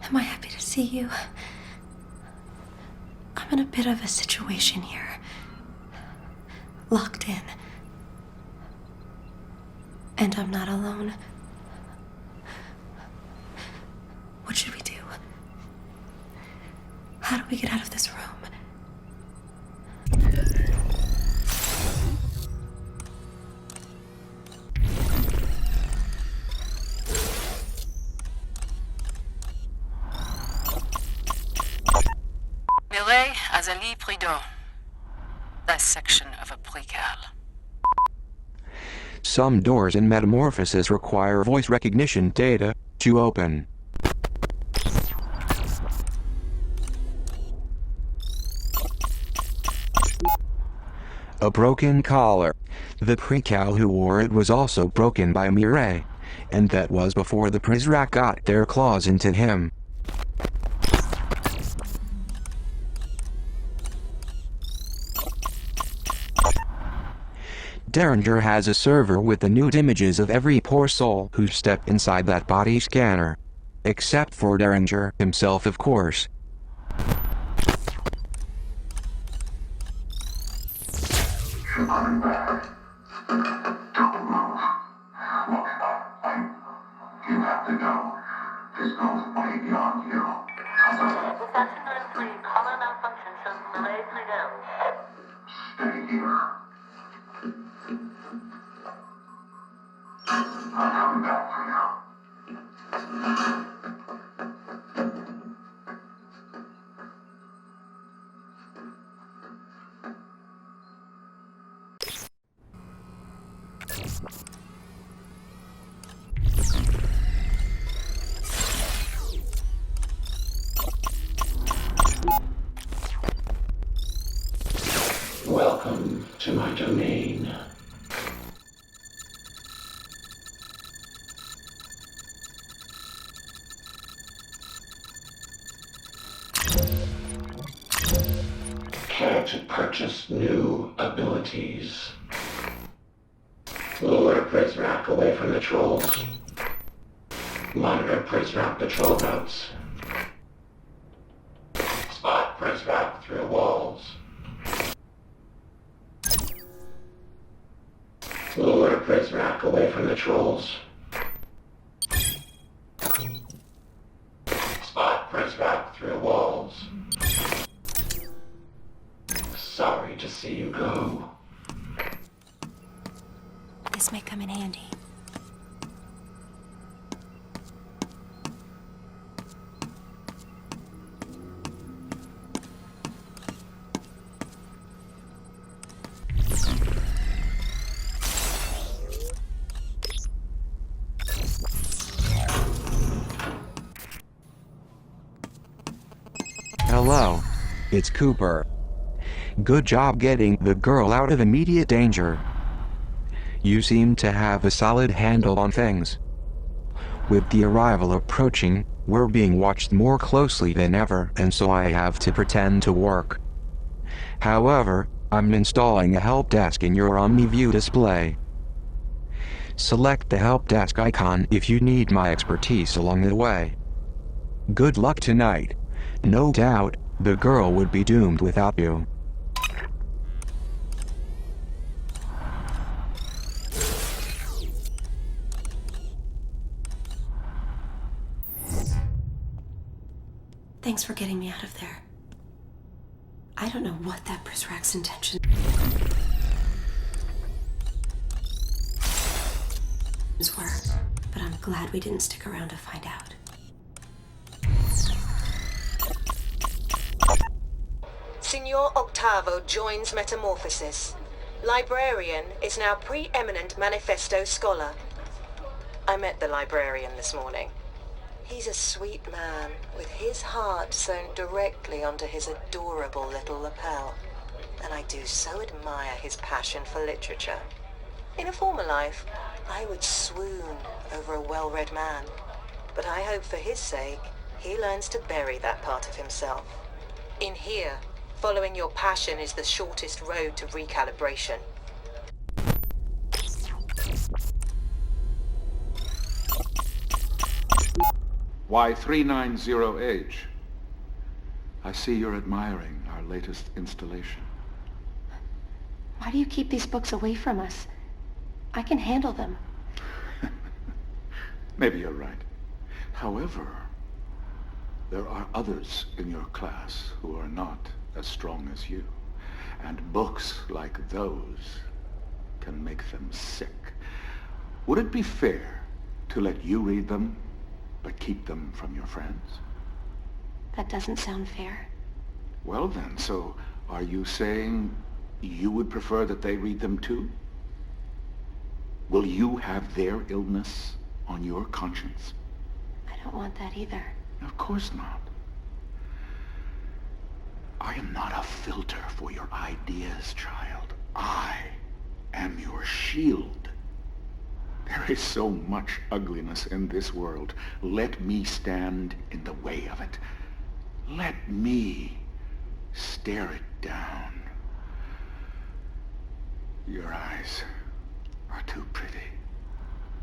Am I happy to see you? I'm in a bit of a situation here. Locked in. And I'm not alone. What should we do? How do we get out of this room? Mireille Azali Prideaux. Dissection of a precal. Some doors in Metamorphosis require voice recognition data to open. A broken collar. The precal who wore it was also broken by Mireille, and that was before the Prizrak got their claws into him. Derringer has a server with the nude images of every poor soul who stepped inside that body scanner. Except for Derringer himself, of course. You're coming back. Don't move. Look, you have to go. This goes way beyond you. Dispatching 93, collar malfunction shows Mireille Prideaux. Stay here. I'm coming back for you. Welcome to my domain. Care to purchase new abilities? Lure Prizrak away from the trolls. Monitor Prizrak patrol routes. Spot Prizrak through walls. Lure Prizrak away from the trolls. Spot Prizrak through walls. Sorry to see you go. This may come in handy. Hello. It's Cooper. Good job getting the girl out of immediate danger. You seem to have a solid handle on things. With the arrival approaching, we're being watched more closely than ever, and so I have to pretend to work. However, I'm installing a help desk in your OmniView display. Select the help desk icon if you need my expertise along the way. Good luck tonight. No doubt, the girl would be doomed without you. Thanks for getting me out of there. I don't know what that Prizrak's intentions were, but I'm glad we didn't stick around to find out. Signor Octavo joins Metamorphosis. Librarian is now preeminent manifesto scholar. I met the librarian this morning. He's a sweet man, with his heart sewn directly onto his adorable little lapel. And I do so admire his passion for literature. In a former life, I would swoon over a well-read man. But I hope for his sake, he learns to bury that part of himself. In here, following your passion is the shortest road to recalibration. Y390H. I see you're admiring our latest installation. Why do you keep these books away from us? I can handle them. Maybe you're right. However, there are others in your class who are not as strong as you. And books like those can make them sick. Would it be fair to let you read them, but keep them from your friends? That doesn't sound fair. Well then, so are you saying you would prefer that they read them too? Will you have their illness on your conscience? I don't want that either. Of course not. I am not a filter for your ideas, child. I am your shield. There is so much ugliness in this world. Let me stand in the way of it. Let me stare it down. Your eyes are too pretty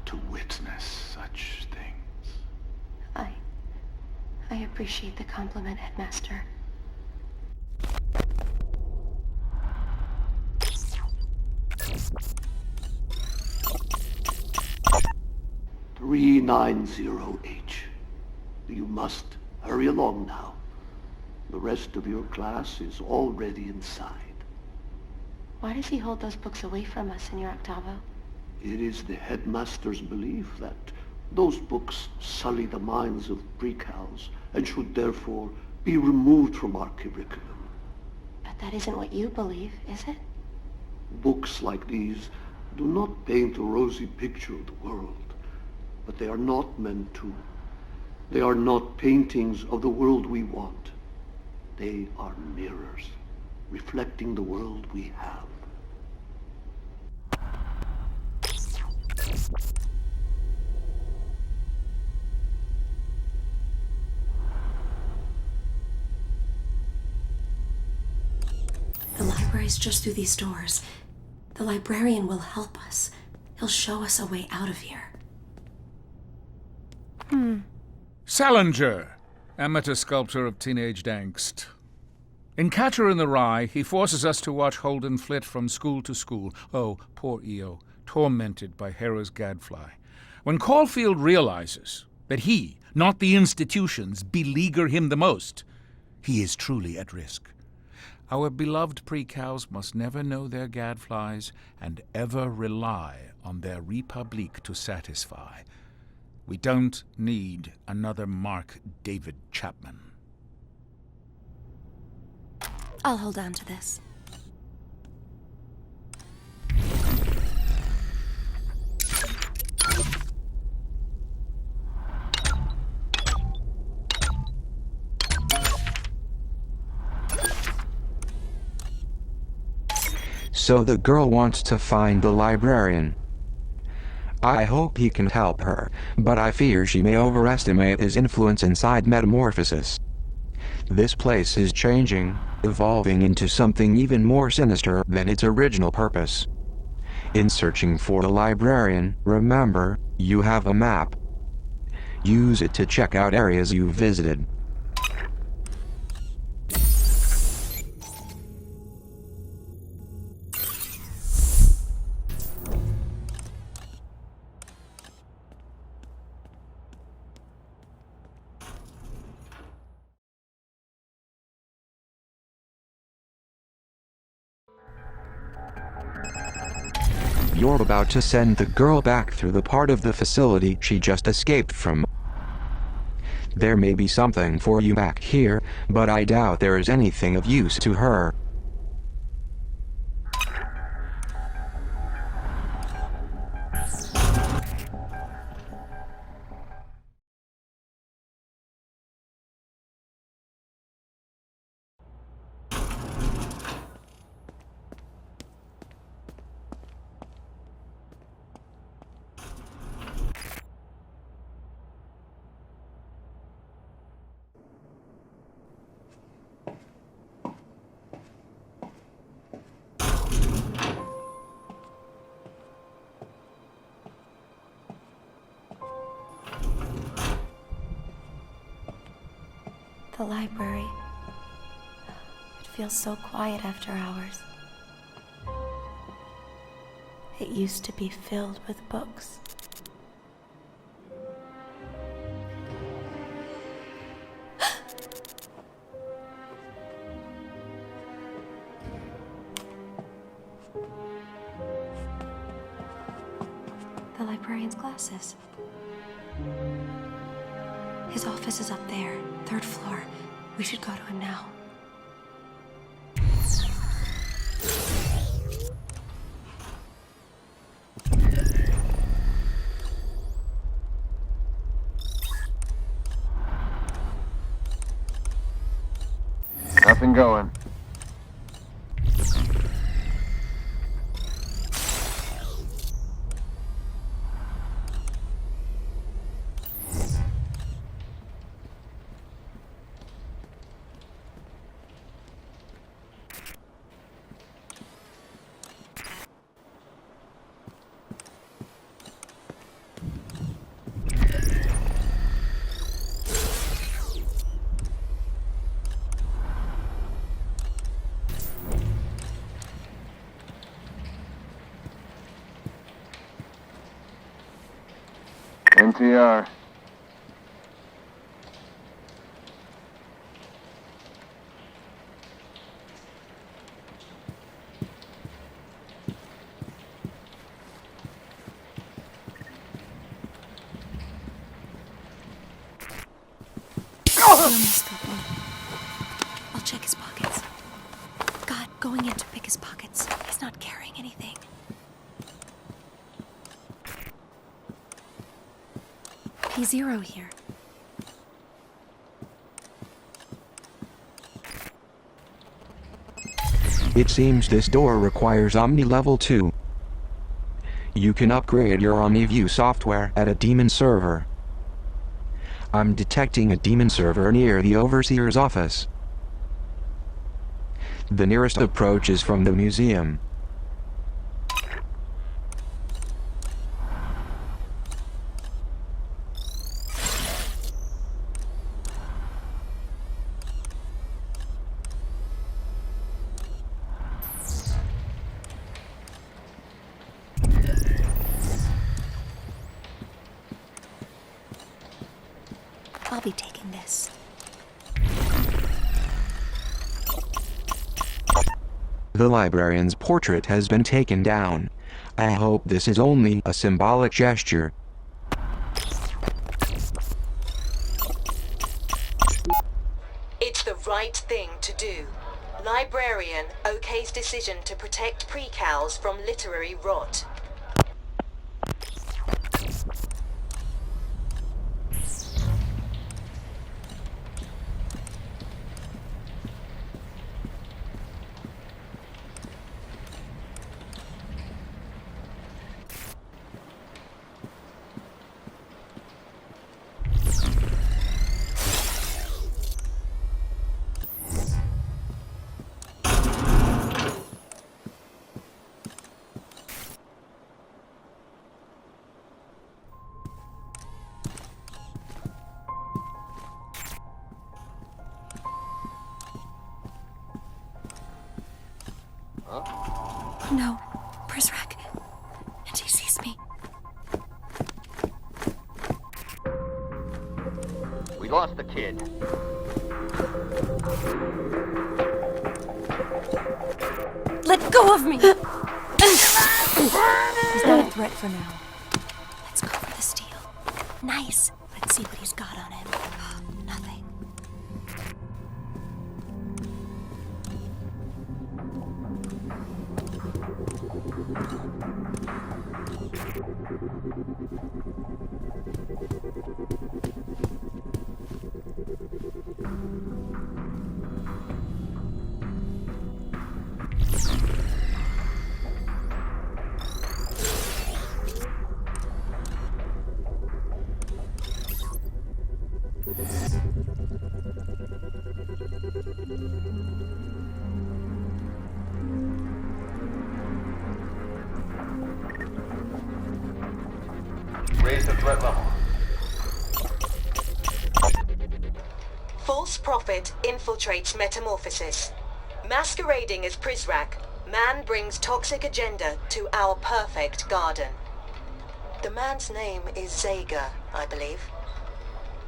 to witness such things. I appreciate the compliment, Headmaster. "390H. You must hurry along now. The rest of your class is already inside. Why does he hold those books away from us, Senor Octavo? It is the headmaster's belief that those books sully the minds of pre-cals and should therefore be removed from our curriculum. But that isn't what you believe, is it? Books like these do not paint a rosy picture of the world, but they are not meant to. They are not paintings of the world we want. They are mirrors, reflecting the world we have. The library's just through these doors. The librarian will help us. He'll show us a way out of here. Salinger, amateur sculptor of teenage angst. In Catcher in the Rye, he forces us to watch Holden flit from school to school. Oh, poor Eo, tormented by Hera's gadfly. When Caulfield realizes that he, not the institutions, beleaguer him the most, he is truly at risk. Our beloved pre-cows must never know their gadflies and ever rely on their République to satisfy. We don't need another Mark David Chapman. I'll hold on to this. So the girl wants to find the librarian. I hope he can help her, but I fear she may overestimate his influence inside Metamorphosis. This place is changing, evolving into something even more sinister than its original purpose. In searching for the librarian, remember, you have a map. Use it to check out areas you've visited. You're about to send the girl back through the part of the facility she just escaped from. There may be something for you back here, but I doubt there is anything of use to her. The library. It feels so quiet after hours. It used to be filled with books. The librarian's glasses. His office is up there, 3rd floor. We should go to him now. Nothing going. NTR. I'll check his pockets. God, going in to pick his pockets. He's not carrying anything. P0 here. It seems this door requires Omni Level 2. You can upgrade your OmniView software at a demon server. I'm detecting a demon server near the Overseer's office. The nearest approach is from the museum. I'll be taking this. The librarian's portrait has been taken down. I hope this is only a symbolic gesture. It's the right thing to do. Librarian okay's decision to protect precals from literary rot. No, Prizrak. And he sees me. We lost the kid. Let go of me! He's not a threat for now. Let's go for the steal. Nice. Let's see what he's got on him. Nothing. false prophet infiltrates Metamorphosis. Masquerading as Prizrak, man brings toxic agenda to our perfect garden. The man's name is Zager, I believe.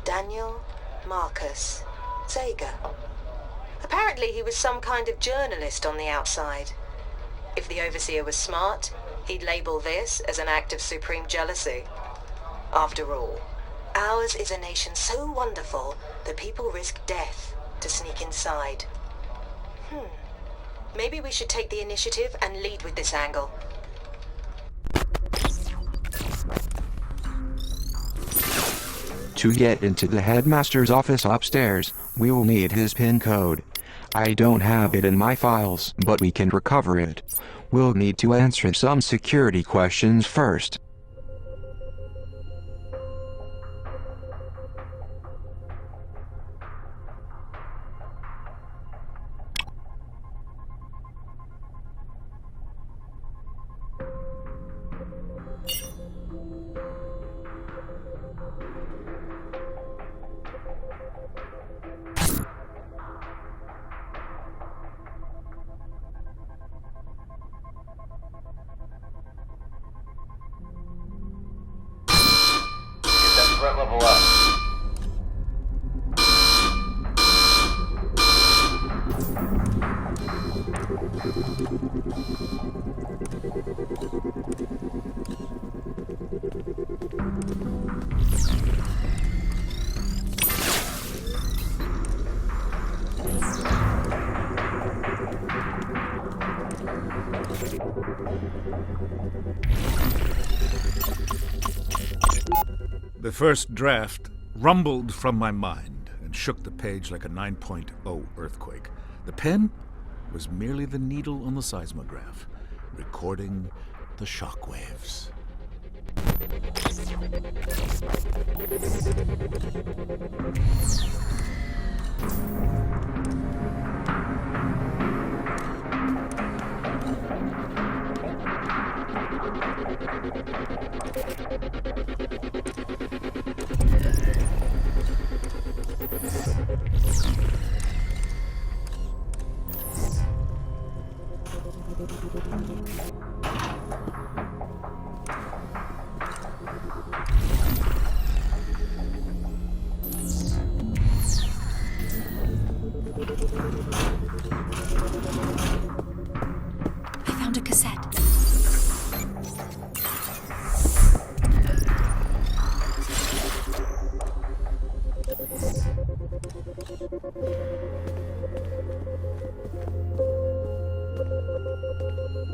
Daniel Marcus Zager. Apparently he was some kind of journalist on the outside. If the Overseer was smart, he'd label this as an act of supreme jealousy. After all, ours is a nation so wonderful that people risk death to sneak inside. Maybe we should take the initiative and lead with this angle. To get into the headmaster's office upstairs, we will need his PIN code. I don't have it in my files, but we can recover it. We'll need to answer some security questions first. Threat level up. The first draft rumbled from my mind and shook the page like a 9.0 earthquake. The pen was merely the needle on the seismograph, recording the shockwaves. I found a cassette.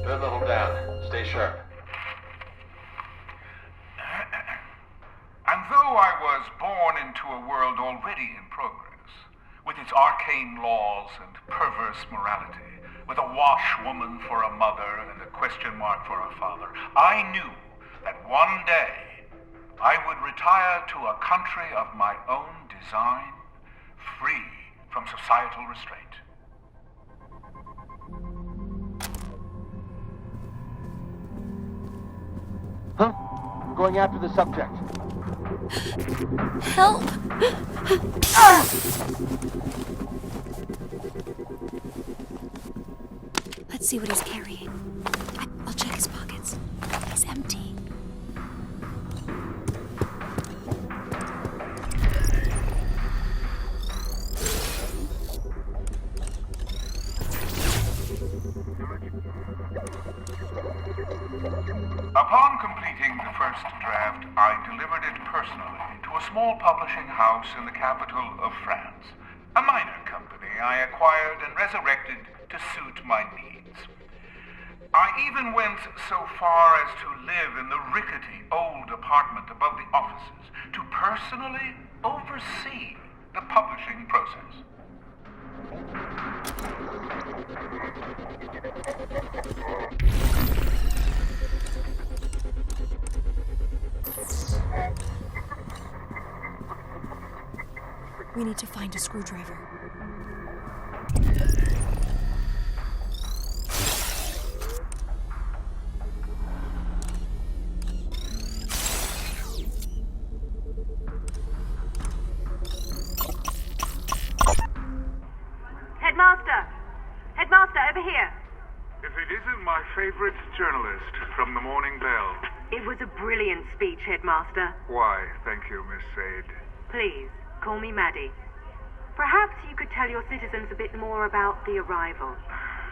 Threat level down. Stay sharp. And though I was born into a world already in progress, with its arcane laws and perverse morality, with a washwoman for a mother and a question mark for a father, I knew that one day I would retire to a country of my own design, free from societal restraint. Huh? I'm going after the subject. Help! Let's see what he's carrying. I'll check his pockets. He's empty. Upon completing the first draft, I delivered it personally to a small publishing house in the capital of France. A minor company I acquired and resurrected to suit my needs. I even went so far as to live in the rickety old apartment above the offices to personally oversee the publishing process. We need to find a screwdriver. Headmaster, over here. If it isn't my favorite journalist from the Morning Bell. It was a brilliant speech, Headmaster. Why, thank you, Miss Sade. Please, call me Maddie. Perhaps you could tell your citizens a bit more about the arrival.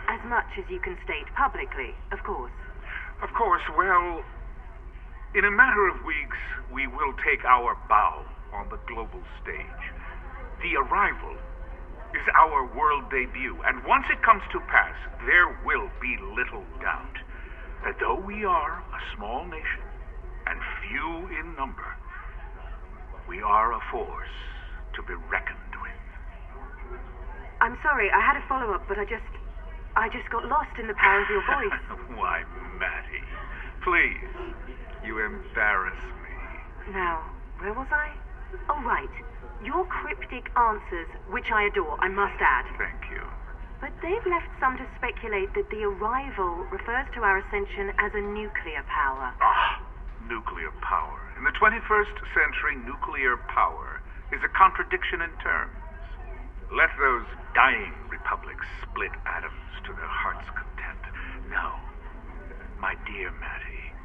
As much as you can state publicly, of course. Of course, well, in a matter of weeks, we will take our bow on the global stage. The arrival is our world debut, and once it comes to pass, there will be little doubt that though we are a small nation and few in number, we are a force to be reckoned with. I'm sorry, I had a follow-up, but I just got lost in the power of your voice. Why, Maddie, please, you embarrass me. Now, where was I? Oh, right. Your cryptic answers, which I adore, I must add. Thank you. But they've left some to speculate that the arrival refers to our ascension as a nuclear power. Ah, nuclear power. In the 21st century, nuclear power is a contradiction in terms. Let those dying republics split atoms to their heart's content. No, my dear Maddie,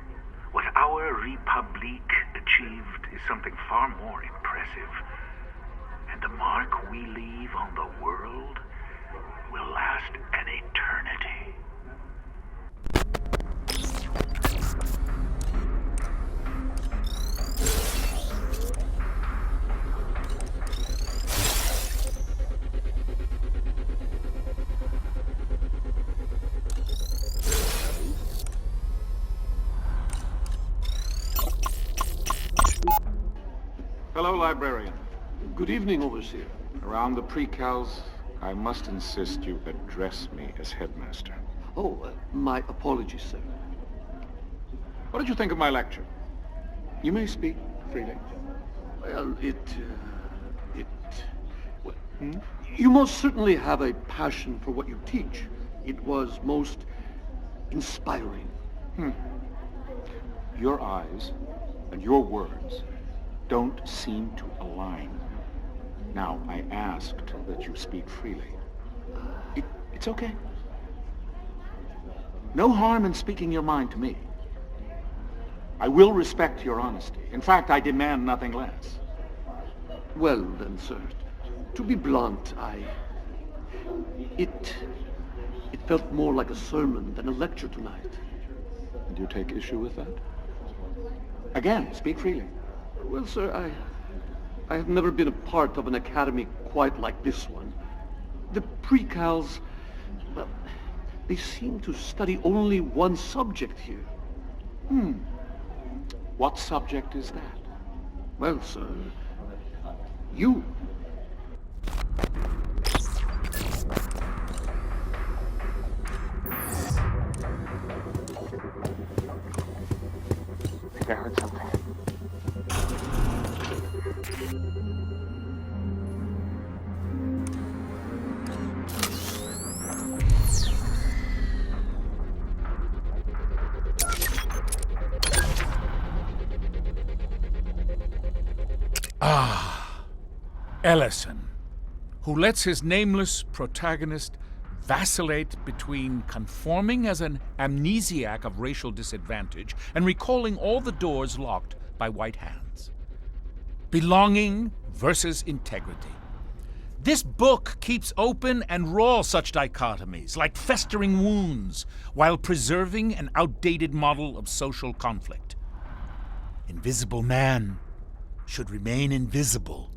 what our République achieved is something far more impressive. And the mark we leave on the world will last an eternity. Hello, librarian. Good evening, Overseer. Around the precals, I must insist you address me as headmaster. Oh, my apologies, sir. What did you think of my lecture? You may speak freely. Well, you most certainly have a passion for what you teach. It was most inspiring. Your eyes and your words don't seem to align. Now, I asked that you speak freely. It's okay. No harm in speaking your mind to me. I will respect your honesty. In fact, I demand nothing less. Well then, sir, to be blunt, it felt more like a sermon than a lecture tonight. And you take issue with that? Again, speak freely. Well, sir, I have never been a part of an academy quite like this one. The precals, well, they seem to study only one subject here. What subject is that? Well, sir, you. I think I heard something. Ellison, who lets his nameless protagonist vacillate between conforming as an amnesiac of racial disadvantage and recalling all the doors locked by white hands. Belonging versus integrity. This book keeps open and raw such dichotomies, like festering wounds, while preserving an outdated model of social conflict. Invisible man should remain invisible.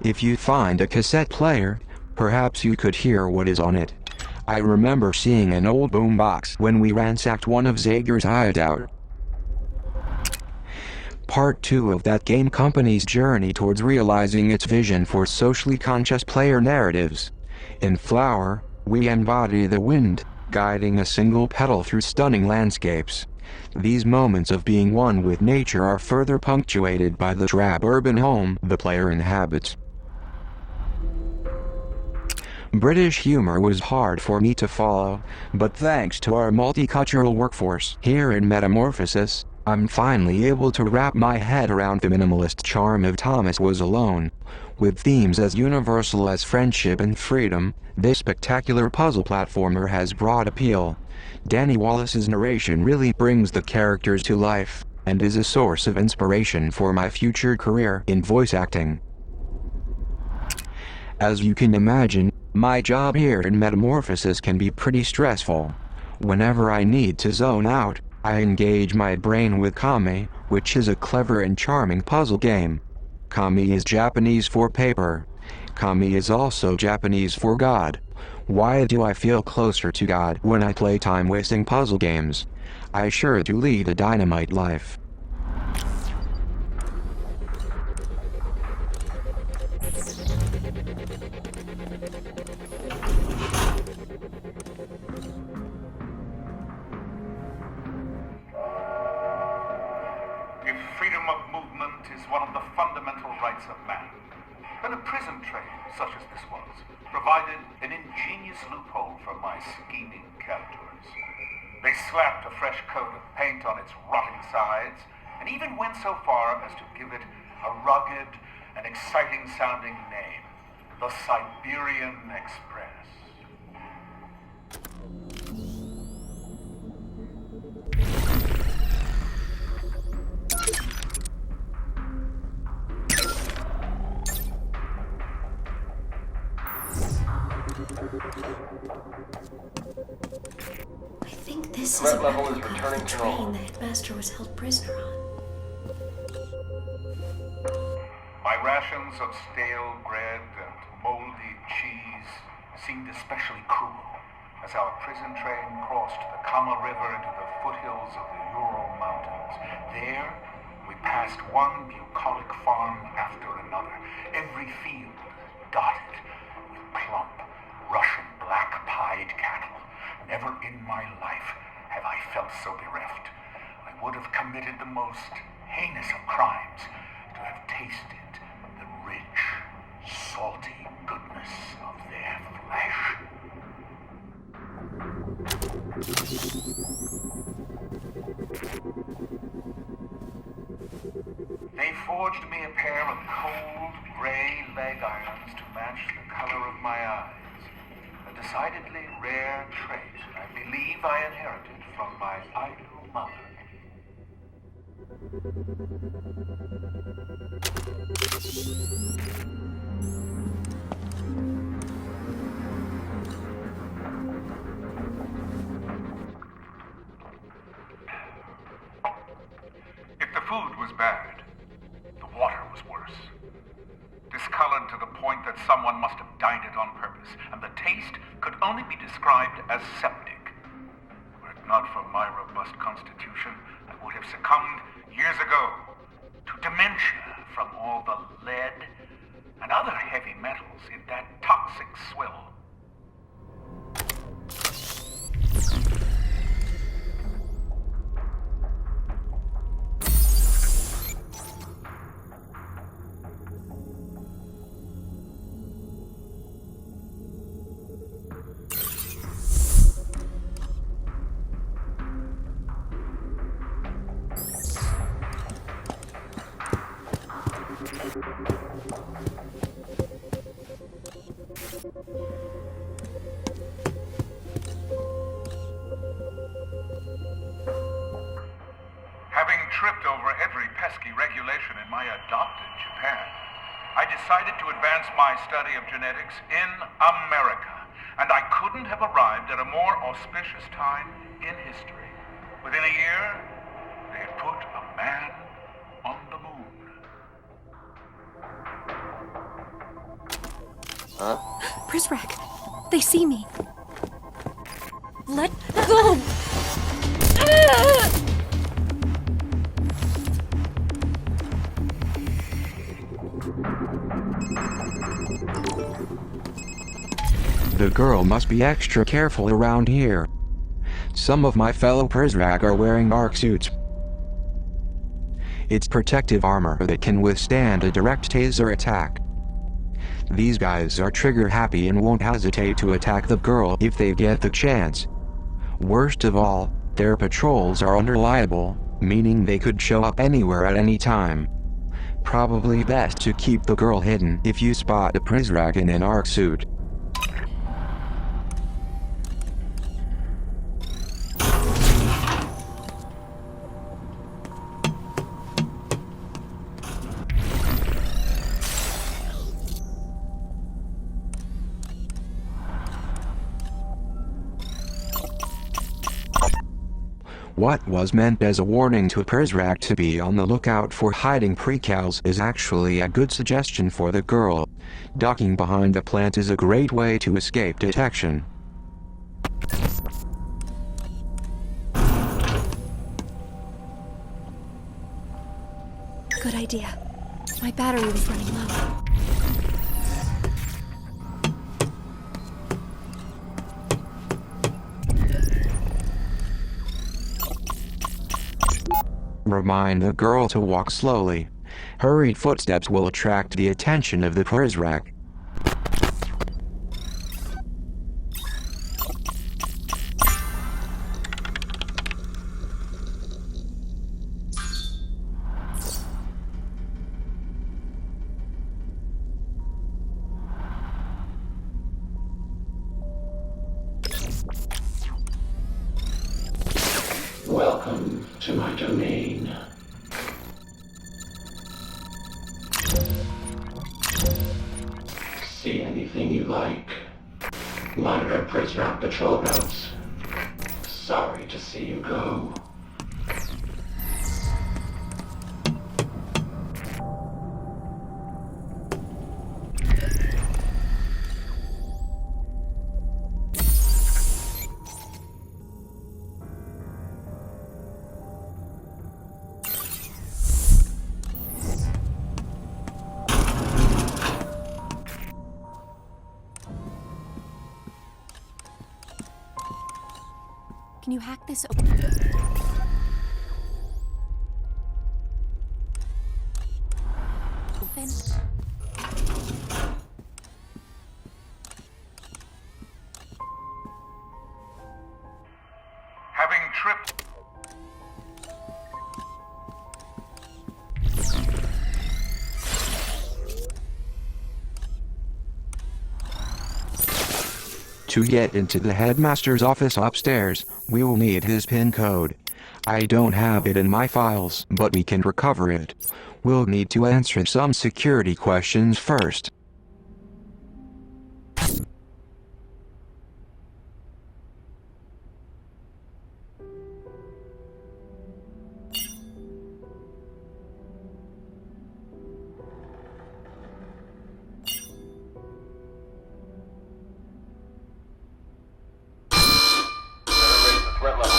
If you find a cassette player, perhaps you could hear what is on it. I remember seeing an old boombox when we ransacked one of Zager's hideout. Part 2 of that game company's journey towards realizing its vision for socially conscious player narratives. In Flower, we embody the wind, guiding a single petal through stunning landscapes. These moments of being one with nature are further punctuated by the drab urban home the player inhabits. British humor was hard for me to follow, but thanks to our multicultural workforce here in Metamorphosis, I'm finally able to wrap my head around the minimalist charm of Thomas Was Alone. With themes as universal as friendship and freedom, this spectacular puzzle platformer has broad appeal. Danny Wallace's narration really brings the characters to life, and is a source of inspiration for my future career in voice acting. As you can imagine, my job here in Metamorphosis can be pretty stressful. Whenever I need to zone out, I engage my brain with Kami, which is a clever and charming puzzle game. Kami is Japanese for paper. Kami is also Japanese for God. Why do I feel closer to God when I play time-wasting puzzle games? I sure do lead a dynamite life. If freedom of movement is one of the fundamental rights of man, then a prison train, such as this was, provided an ingenious loophole for my scheming captors. They slapped a fresh coat of paint on its rotting sides, and even went so far as to give it a rugged and exciting-sounding name, the Siberian Express. I think this is Threat a level is replica returning of the to train normal. the headmaster was held prisoner on. My rations of stale bread and moldy cheese seemed especially cruel as our prison train crossed the Kama River into the foothills of the Ural Mountains. There, we passed one bucolic farm after another, every field dotted with plump, Russian black-pied cattle. Never in my life have I felt so bereft. I would have committed the most heinous of crimes to have tasted the rich, salty goodness of their flesh. They forged me a pair of cold, gray leg irons to match the color of my eyes. A decidedly rare trait I believe I inherited from my idol mother. If the food was bad, the water was worse. Discolored to the point that someone must have dyed it on purpose, and the taste could only be described as septic. Were it not for my robust constitution, I would have succumbed years ago to dementia from all the lead and other heavy metals in that toxic swill. Having tripped over every pesky regulation in my adopted Japan, I decided to advance my study of genetics in America, and I couldn't have arrived at a more auspicious time in history. Within a year, they had put a man on the moon. Huh? Prizrak, they see me. Let go! The girl must be extra careful around here. Some of my fellow Prizrak are wearing arc suits. It's protective armor that can withstand a direct taser attack. These guys are trigger happy and won't hesitate to attack the girl if they get the chance. Worst of all, their patrols are unreliable, meaning they could show up anywhere at any time. Probably best to keep the girl hidden if you spot a Prizrak in an ARC suit. What was meant as a warning to Prizrak to be on the lookout for hiding precals is actually a good suggestion for the girl. Ducking behind the plant is a great way to escape detection. Good idea. My battery was running low. Remind the girl to walk slowly. Hurried footsteps will attract the attention of the Prizrak. Welcome to my domain. See anything you like. Monitor Prizrak patrol routes. Sorry to see you go. Can you hack this open? Having tripped. To get into the headmaster's office upstairs, we will need his PIN code. I don't have it in my files, but we can recover it. We'll need to answer some security questions first. Threat level.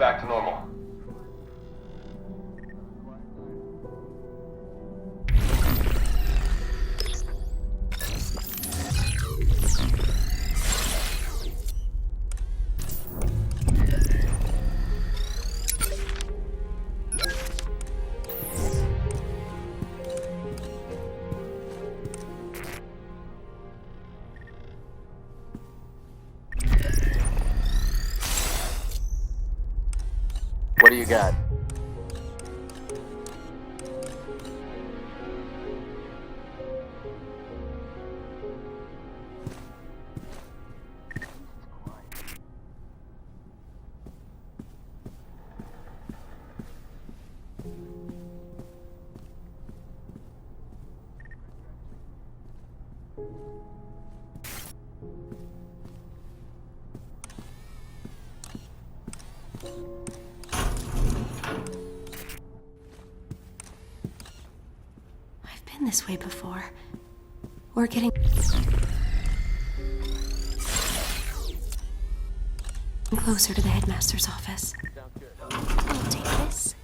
back to normal. What do you got? I've been this way before. We're getting closer to the headmaster's office. I'll take this.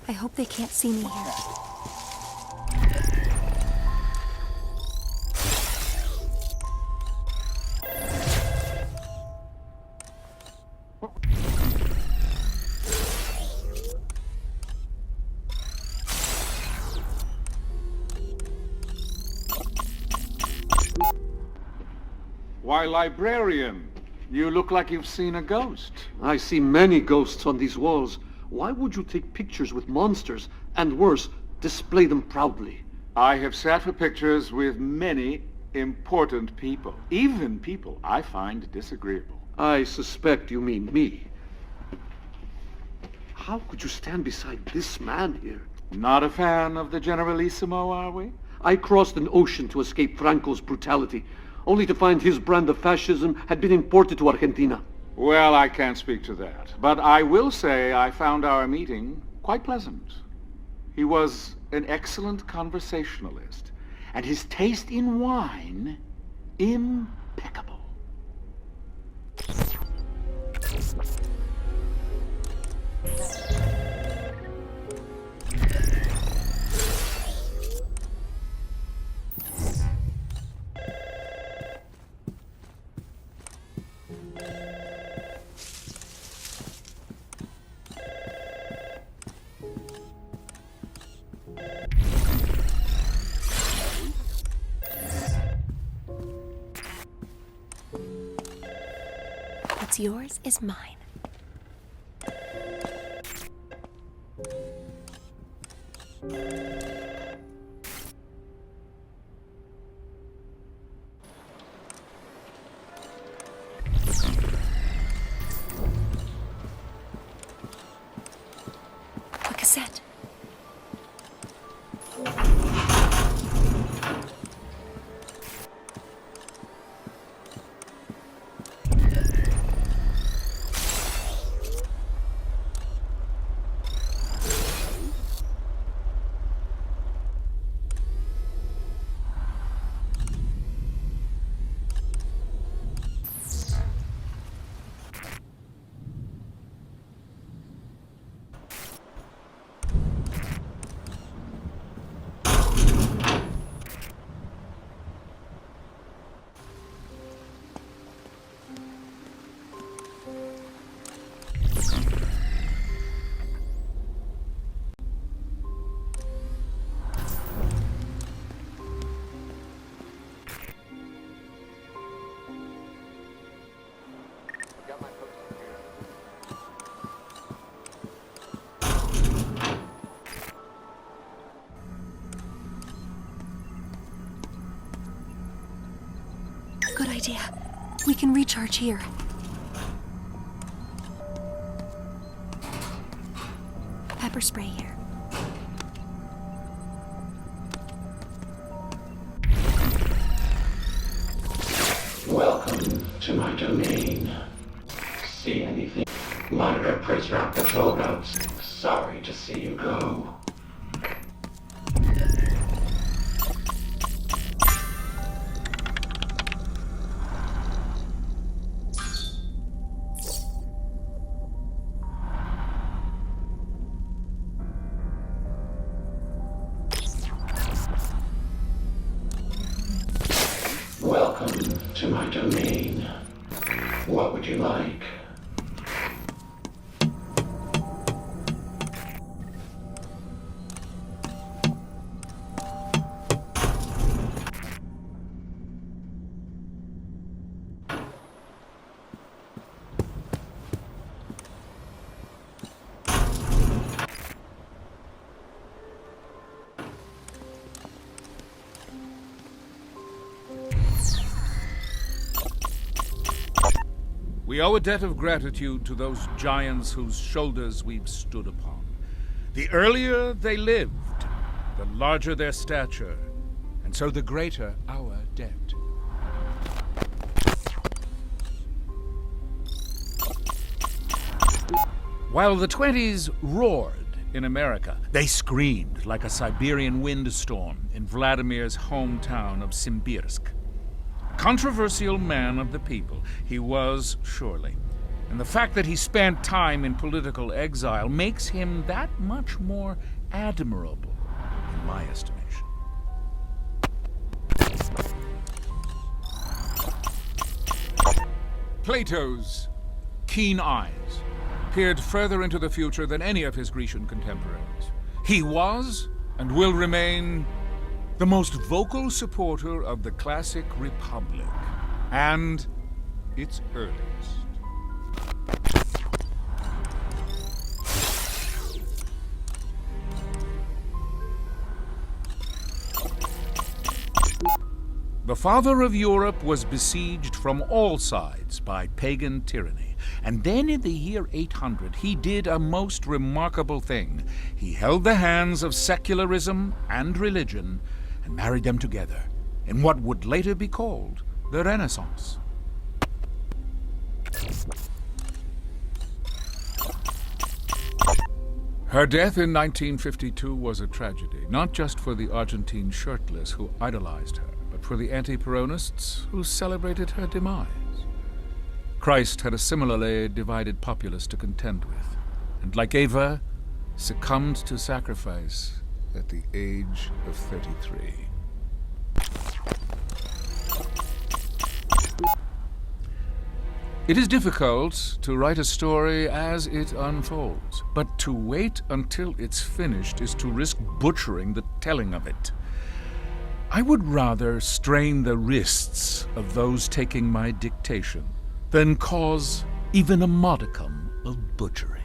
I hope they can't see me here. Why, librarian, you look like you've seen a ghost. I see many ghosts on these walls. Why would you take pictures with monsters, and worse, display them proudly? I have sat for pictures with many important people, even people I find disagreeable. I suspect you mean me. How could you stand beside this man here? Not a fan of the Generalissimo, are we? I crossed an ocean to escape Franco's brutality, only to find his brand of fascism had been imported to Argentina. Well, I can't speak to that, but I will say I found our meeting quite pleasant. He was an excellent conversationalist, and his taste in wine impeccable. What's yours is mine. A cassette. Good idea. We can recharge here. Pepper spray here. Welcome to my domain. Monitor prisoner on patrol notes. Sorry to see you go. Welcome to my domain. What would you like? We owe a debt of gratitude to those giants whose shoulders we've stood upon. The earlier they lived, the larger their stature, and so the greater our debt. While the 20s roared in America, they screamed like a Siberian windstorm in Vladimir's hometown of Simbirsk. Controversial man of the people, he was surely. And the fact that he spent time in political exile makes him that much more admirable, in my estimation. Plato's keen eyes peered further into the future than any of his Grecian contemporaries. He was, and will remain, the most vocal supporter of the classic Republic and its earliest. The father of Europe was besieged from all sides by pagan tyranny. And then in the year 800, he did a most remarkable thing. He held the hands of secularism and religion and married them together in what would later be called the Renaissance. Her death in 1952 was a tragedy, not just for the Argentine shirtless who idolized her, but for the anti-Peronists who celebrated her demise. Christ had a similarly divided populace to contend with, and like Eva, succumbed to sacrifice at the age of 33. It is difficult to write a story as it unfolds, but to wait until it's finished is to risk butchering the telling of it. I would rather strain the wrists of those taking my dictation than cause even a modicum of butchery.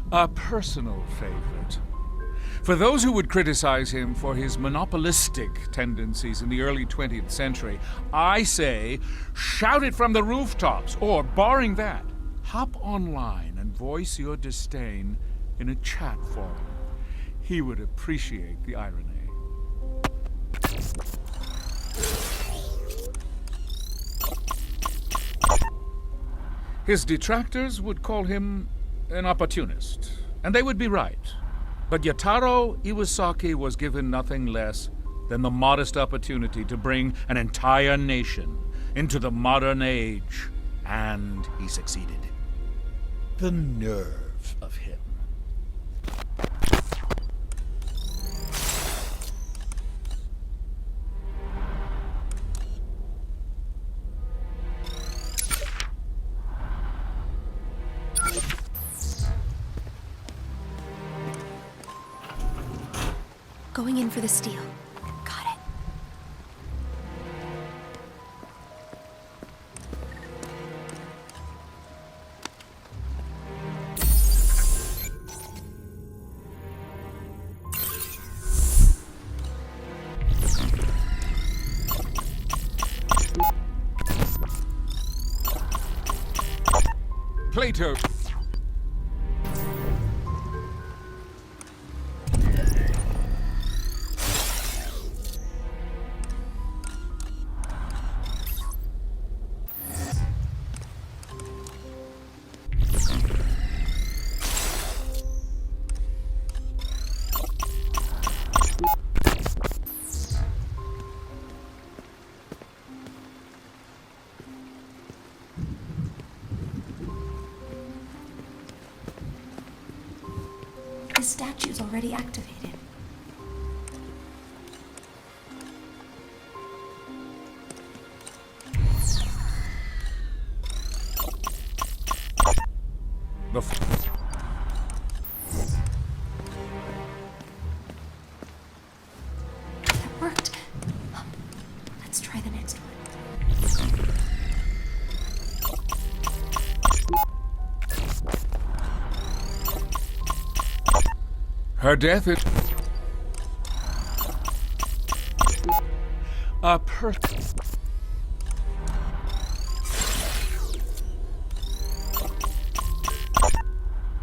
A personal favorite. For those who would criticize him for his monopolistic tendencies in the early 20th century, I say, shout it from the rooftops, or, barring that, hop online and voice your disdain in a chat forum. He would appreciate the irony. His detractors would call him an opportunist, and they would be right. But Yataro Iwasaki was given nothing less than the modest opportunity to bring an entire nation into the modern age, and he succeeded. The nerve of him. Going in for the steal. Got it. Plato. This statue's already activated. That worked. Let's try the next one. Her death is a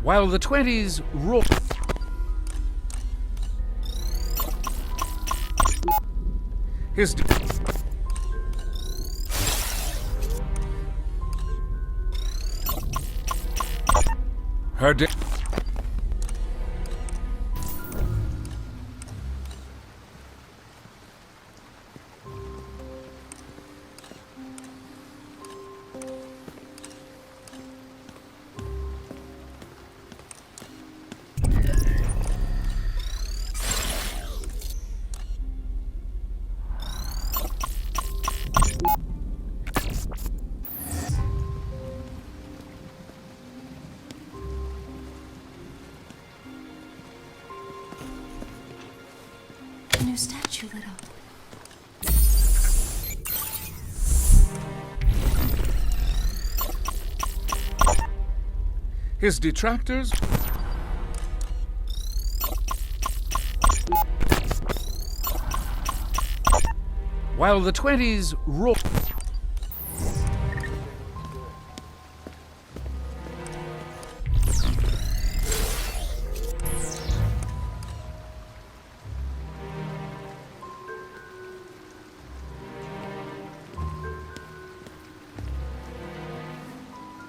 While the 20s roar. His her death. The new statue lit up. His detractors. While the 20s roar.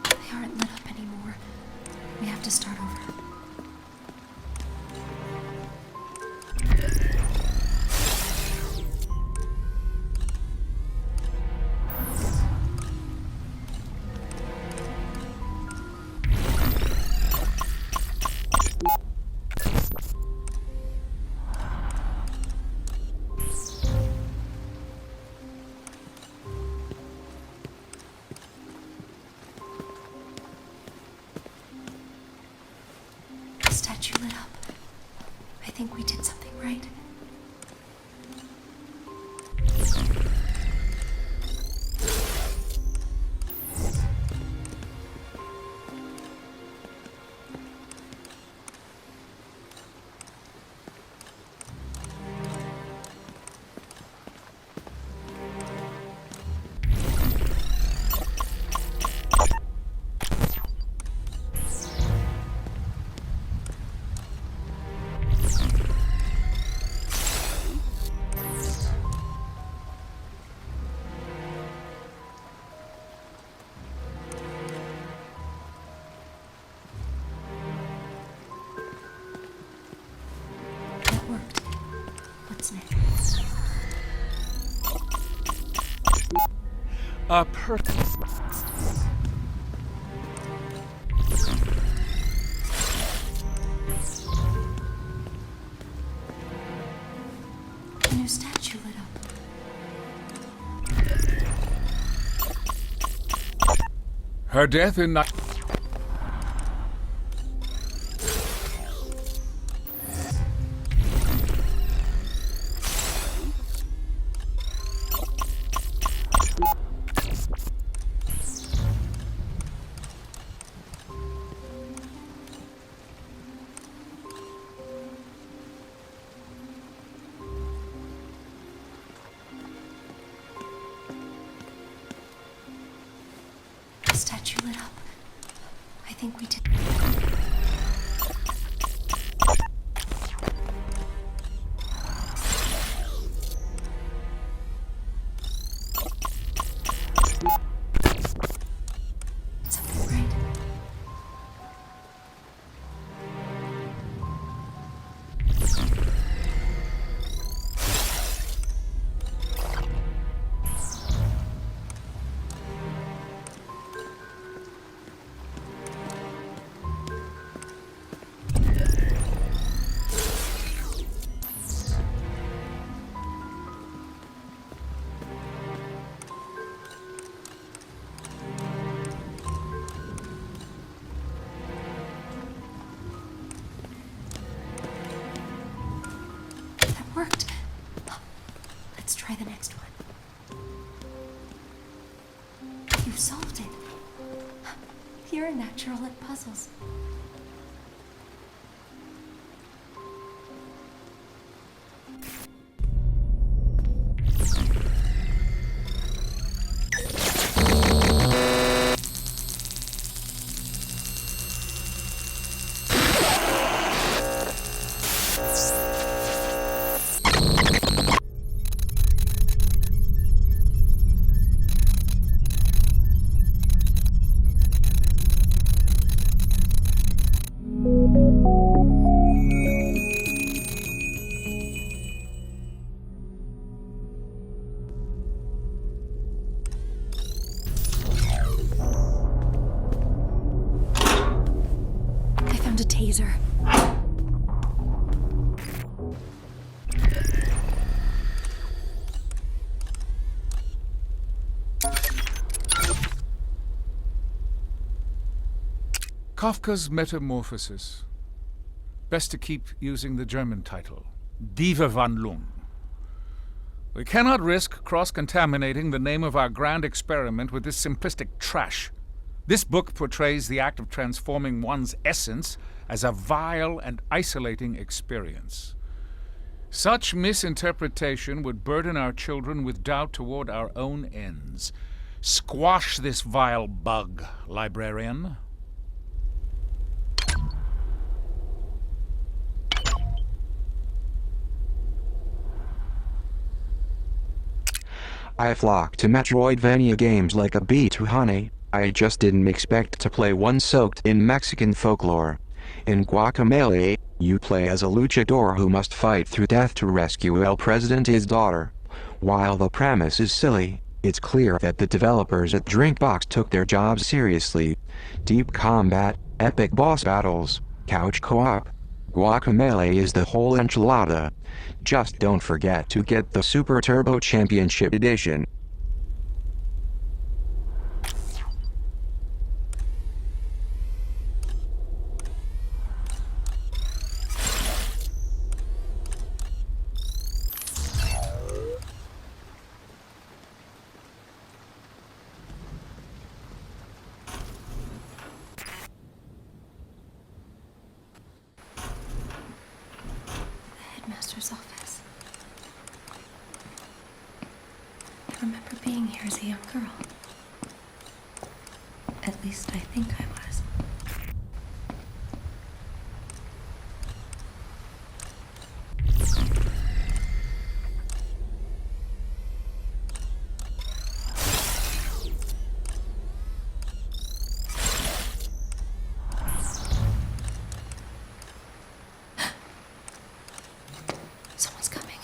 They aren't lit up anymore. We have to start over. The statue lit up. I think we did something right. That worked. What's next? A The new statue lit up. her death in night. The statue lit up. I think we did. Something right. You solved it. You're a natural at puzzles. A taser. Kafka's Metamorphosis. Best to keep using the German title, Die Verwandlung. We cannot risk cross-contaminating the name of our grand experiment with this simplistic trash. This book portrays the act of transforming one's essence as a vile and isolating experience. Such misinterpretation would burden our children with doubt toward our own ends. Squash this vile bug, librarian. I flock to Metroidvania games like a bee to honey. I just didn't expect to play one soaked in Mexican folklore. In Guacamelee, you play as a luchador who must fight through death to rescue El Presidente's daughter. While the premise is silly, it's clear that the developers at Drinkbox took their job seriously. Deep combat, epic boss battles, couch co-op. Guacamelee is the whole enchilada. Just don't forget to get the Super Turbo Championship Edition. Headmaster's office. I remember being here as a young girl. At least I think I was. Someone's coming.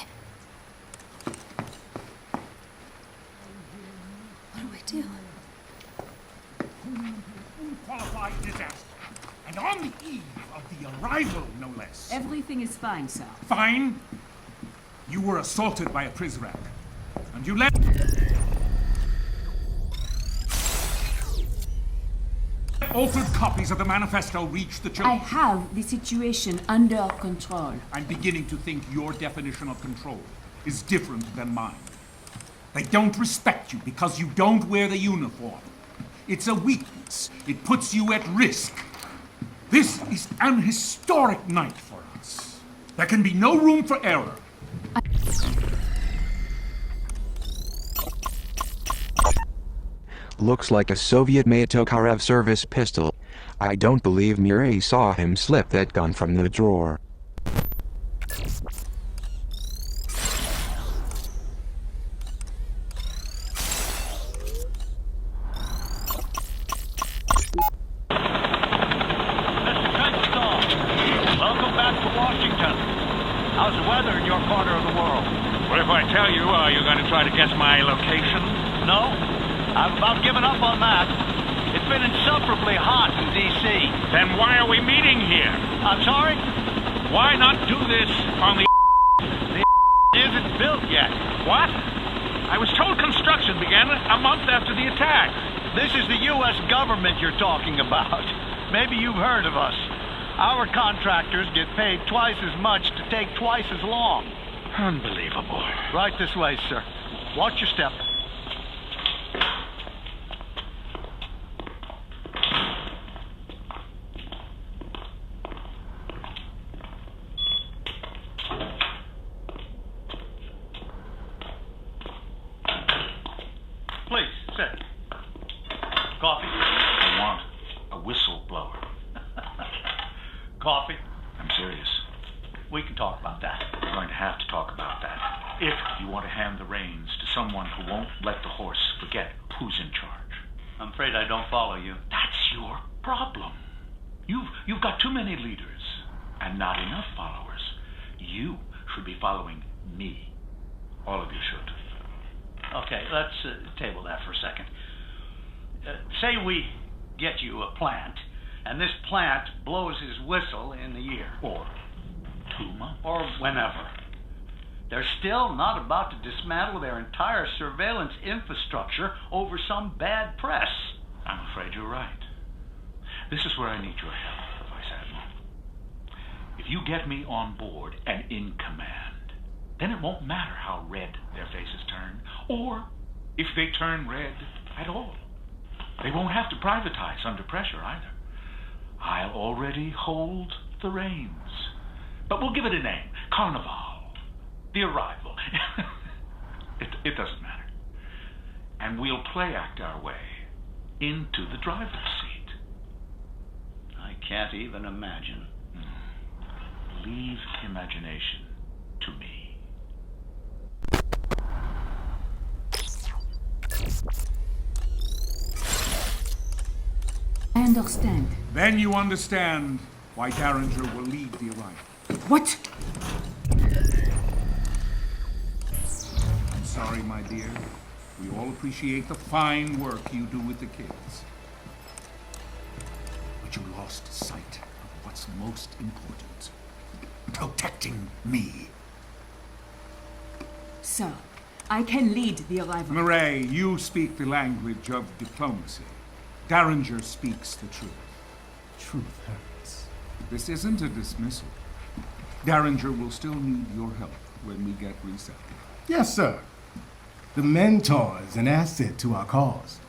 What do I do? Unqualified disaster. And on the eve of the arrival, no less. Everything is fine, sir. Fine? You were assaulted by a Prizrak. And you let... altered copies of the manifesto reach the I children. have the situation under control. I'm beginning to think your definition of control is different than mine. They don't respect you because you don't wear the uniform. It's a weakness. It puts you at risk. This is an historic night for us. There can be no room for error. Looks like a Soviet-made Tokarev service pistol. I don't believe Mireille saw him slip that gun from the drawer. Welcome back to Washington. How's the weather in your corner of the world? What if I tell you, are you going to try to guess my location? No? I've about given up on that. It's been insufferably hot in D.C. Then why are we meeting here? I'm sorry? Why not do this on the... The isn't built yet. What? I was told construction began a month after the attack. This is the U.S. government you're talking about. Maybe you've heard of us. Our contractors get paid twice as much to take twice as long. Unbelievable. Right this way, sir. Watch your step. Coffee? I want a whistleblower. Coffee? I'm serious. We can talk about that. We're going to have to talk about that. If you want to hand the reins to someone who won't let the horse forget who's in charge. I'm afraid I don't follow you. That's your problem. You've got too many leaders and not enough followers. You should be following me. All of you should. Okay, let's table that for a second. Say we get you a plant, and this plant blows his whistle in a year. Or 2 months. Or whenever. They're still not about to dismantle their entire surveillance infrastructure over some bad press. I'm afraid you're right. This is where I need your help, Vice Admiral. If you get me on board and in command, then it won't matter how red their faces turn, or if they turn red at all. They won't have to privatize under pressure either. I'll already hold the reins. But we'll give it a name. Carnival. The Arrival. It doesn't matter. And we'll play act our way into the driver's seat. I can't even imagine. Leave imagination to me. I understand. Then you understand why Derringer will lead the Arrival. What? I'm sorry, my dear. We all appreciate the fine work you do with the kids. But you lost sight of what's most important. Protecting me. Sir, I can lead the Arrival. Murray, you speak the language of diplomacy. Derringer speaks the truth. Truth hurts. This isn't a dismissal. Derringer will still need your help when we get resettled. Yes, sir. The mentor is an asset to our cause.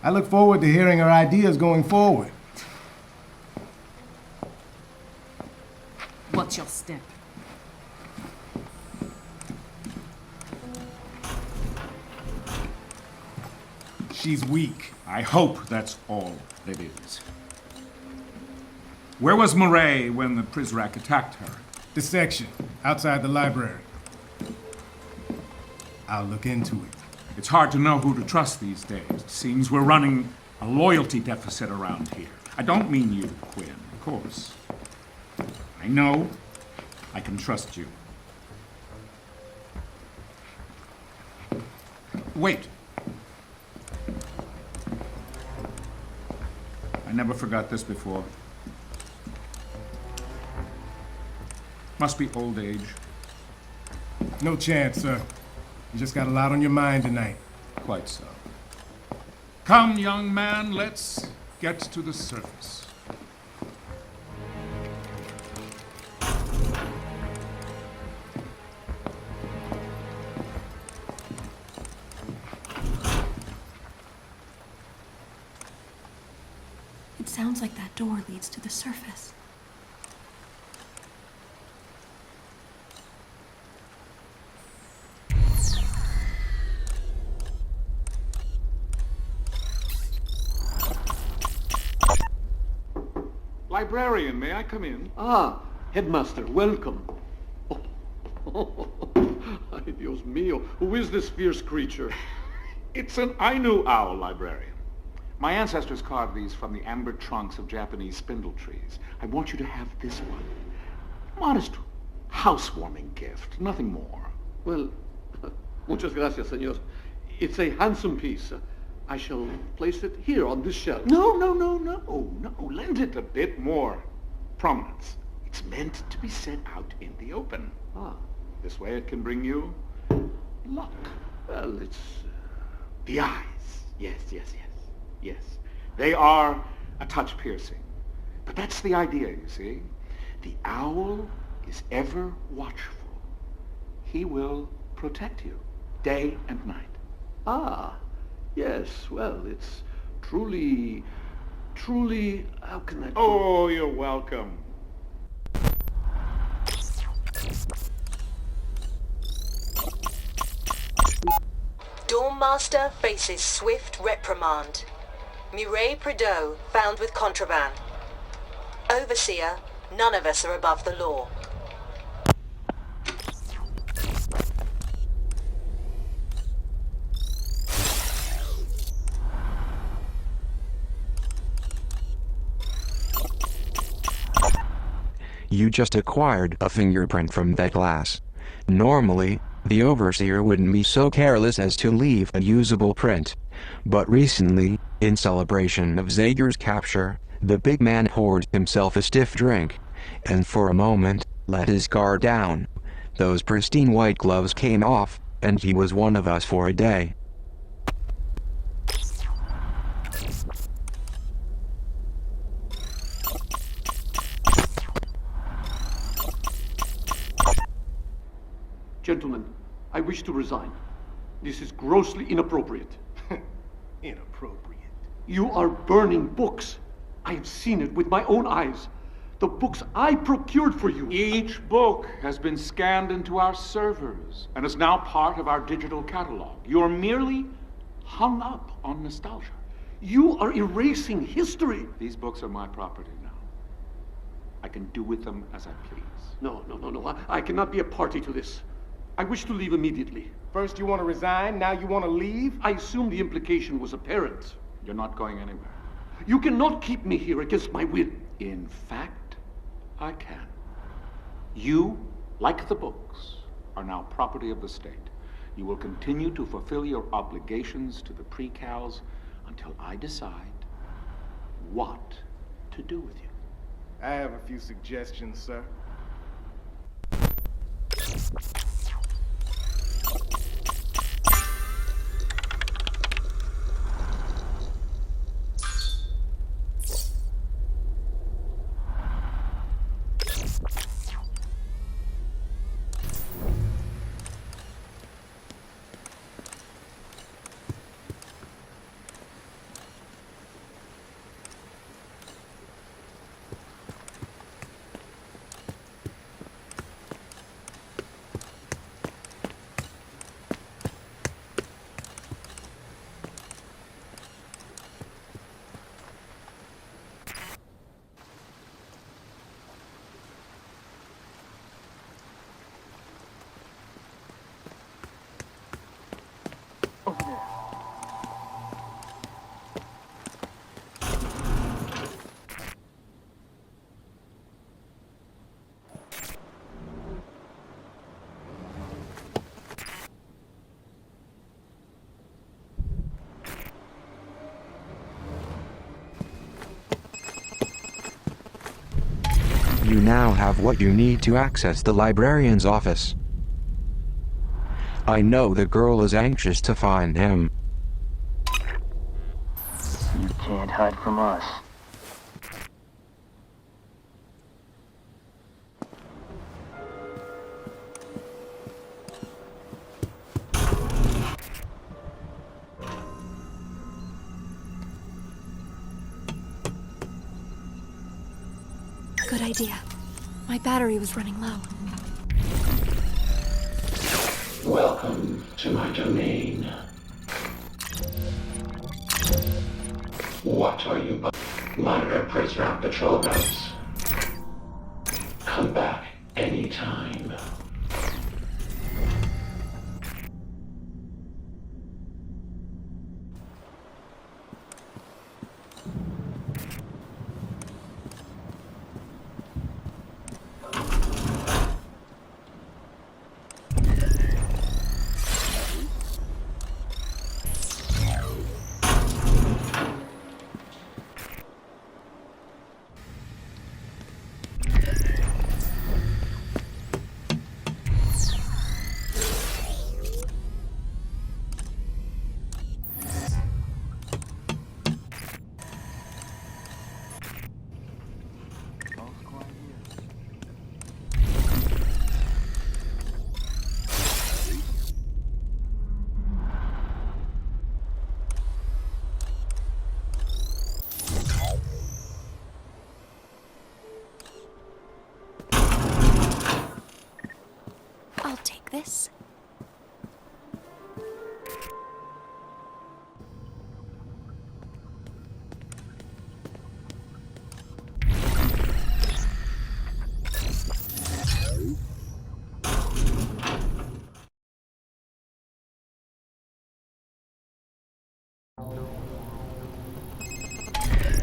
I look forward to hearing her ideas going forward. What's your step? She's weak. I hope that's all it is. Where was Murray when the Prizrak attacked her? The section, outside the library. I'll look into it. It's hard to know who to trust these days. It seems we're running a loyalty deficit around here. I don't mean you, Quinn, of course. I know I can trust you. Wait. I never forgot this before. Must be old age. No chance, sir. You just got a lot on your mind tonight. Quite so. Come, young man, let's get to the surface. It sounds like that door leads to the surface. Librarian, may I come in? Ah, Headmaster, welcome. Oh. Ay, Dios mío, who is this fierce creature? It's an Ainu owl, Librarian. My ancestors carved these from the amber trunks of Japanese spindle trees. I want you to have this one. Modest housewarming gift, nothing more. Well, muchas gracias, señor. It's a handsome piece. I shall place it here on this shelf. No. Lend it a bit more prominence. It's meant to be set out in the open. Ah. This way it can bring you luck. Well, it's... The eyes. Yes. They are a touch piercing. But that's the idea, you see. The owl is ever watchful. He will protect you day and night. Ah, yes, well, it's truly, how can I put it? Oh, you're welcome. Dawnmaster faces swift reprimand. Mireille Prideaux, found with contraband. Overseer, none of us are above the law. You just acquired a fingerprint from that glass. Normally, the Overseer wouldn't be so careless as to leave a usable print. But recently, in celebration of Zager's capture, the big man poured himself a stiff drink, and for a moment, let his guard down. Those pristine white gloves came off, and he was one of us for a day. Gentlemen, I wish to resign. This is grossly inappropriate. Inappropriate. You are burning books. I have seen it with my own eyes. The books I procured for you. Each book has been scanned into our servers and is now part of our digital catalog. You're merely hung up on nostalgia. You are erasing history. These books are my property now. I can do with them as I please. No. I cannot be a party to this. I wish to leave immediately. First you want to resign, now you want to leave? I assume the implication was apparent. You're not going anywhere. You cannot keep me here against my will. In fact, I can. You, like the books, are now property of the state. You will continue to fulfill your obligations to the pre-cals until I decide what to do with you. I have a few suggestions, sir. You now have what you need to access the librarian's office. I know the girl is anxious to find him. You can't hide from us. Good idea. My battery was running low. Welcome to my domain. What are you but? Monitor prisoner on patrol routes. Come back anytime.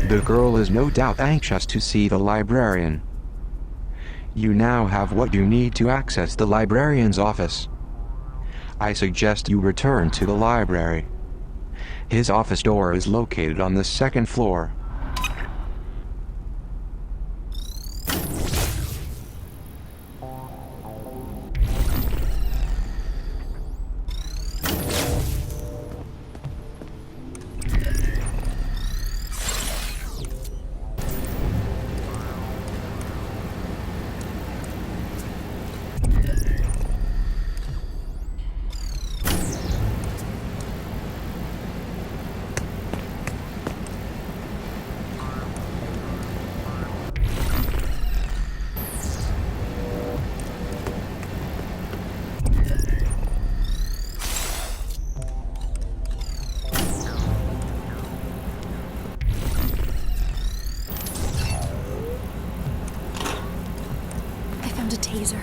The girl is no doubt anxious to see the librarian. You now have what you need to access the librarian's office. I suggest you return to the library. His office door is located on the second floor. A taser.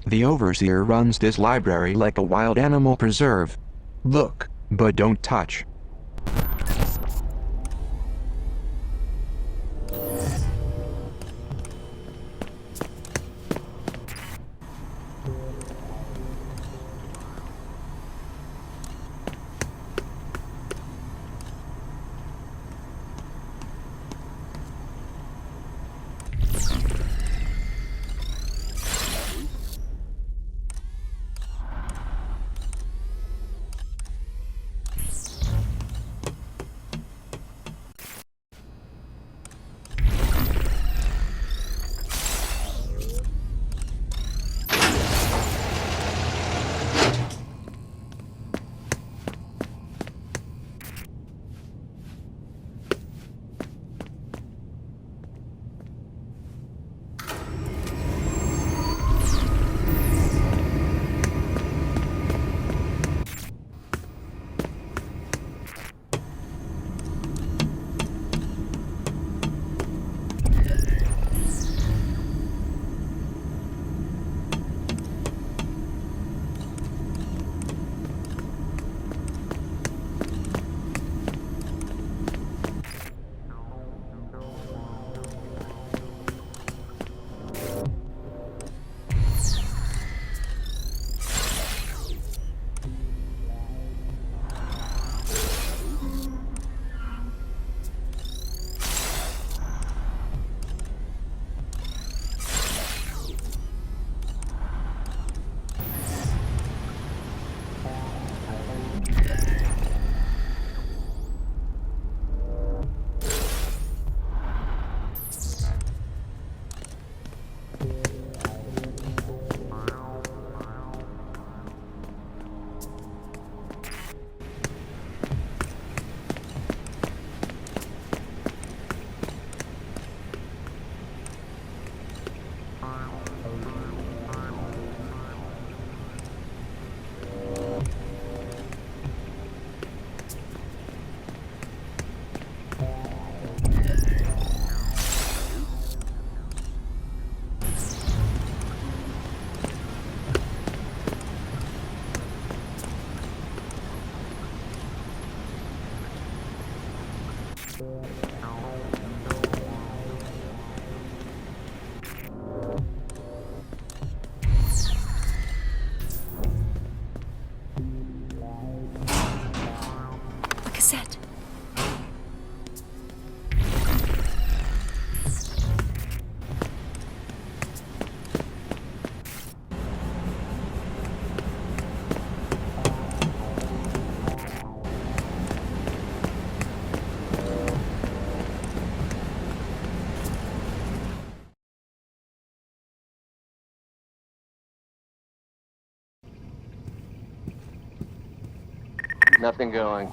The overseer runs this library like a wild animal preserve. Look, but don't touch. Nothing going.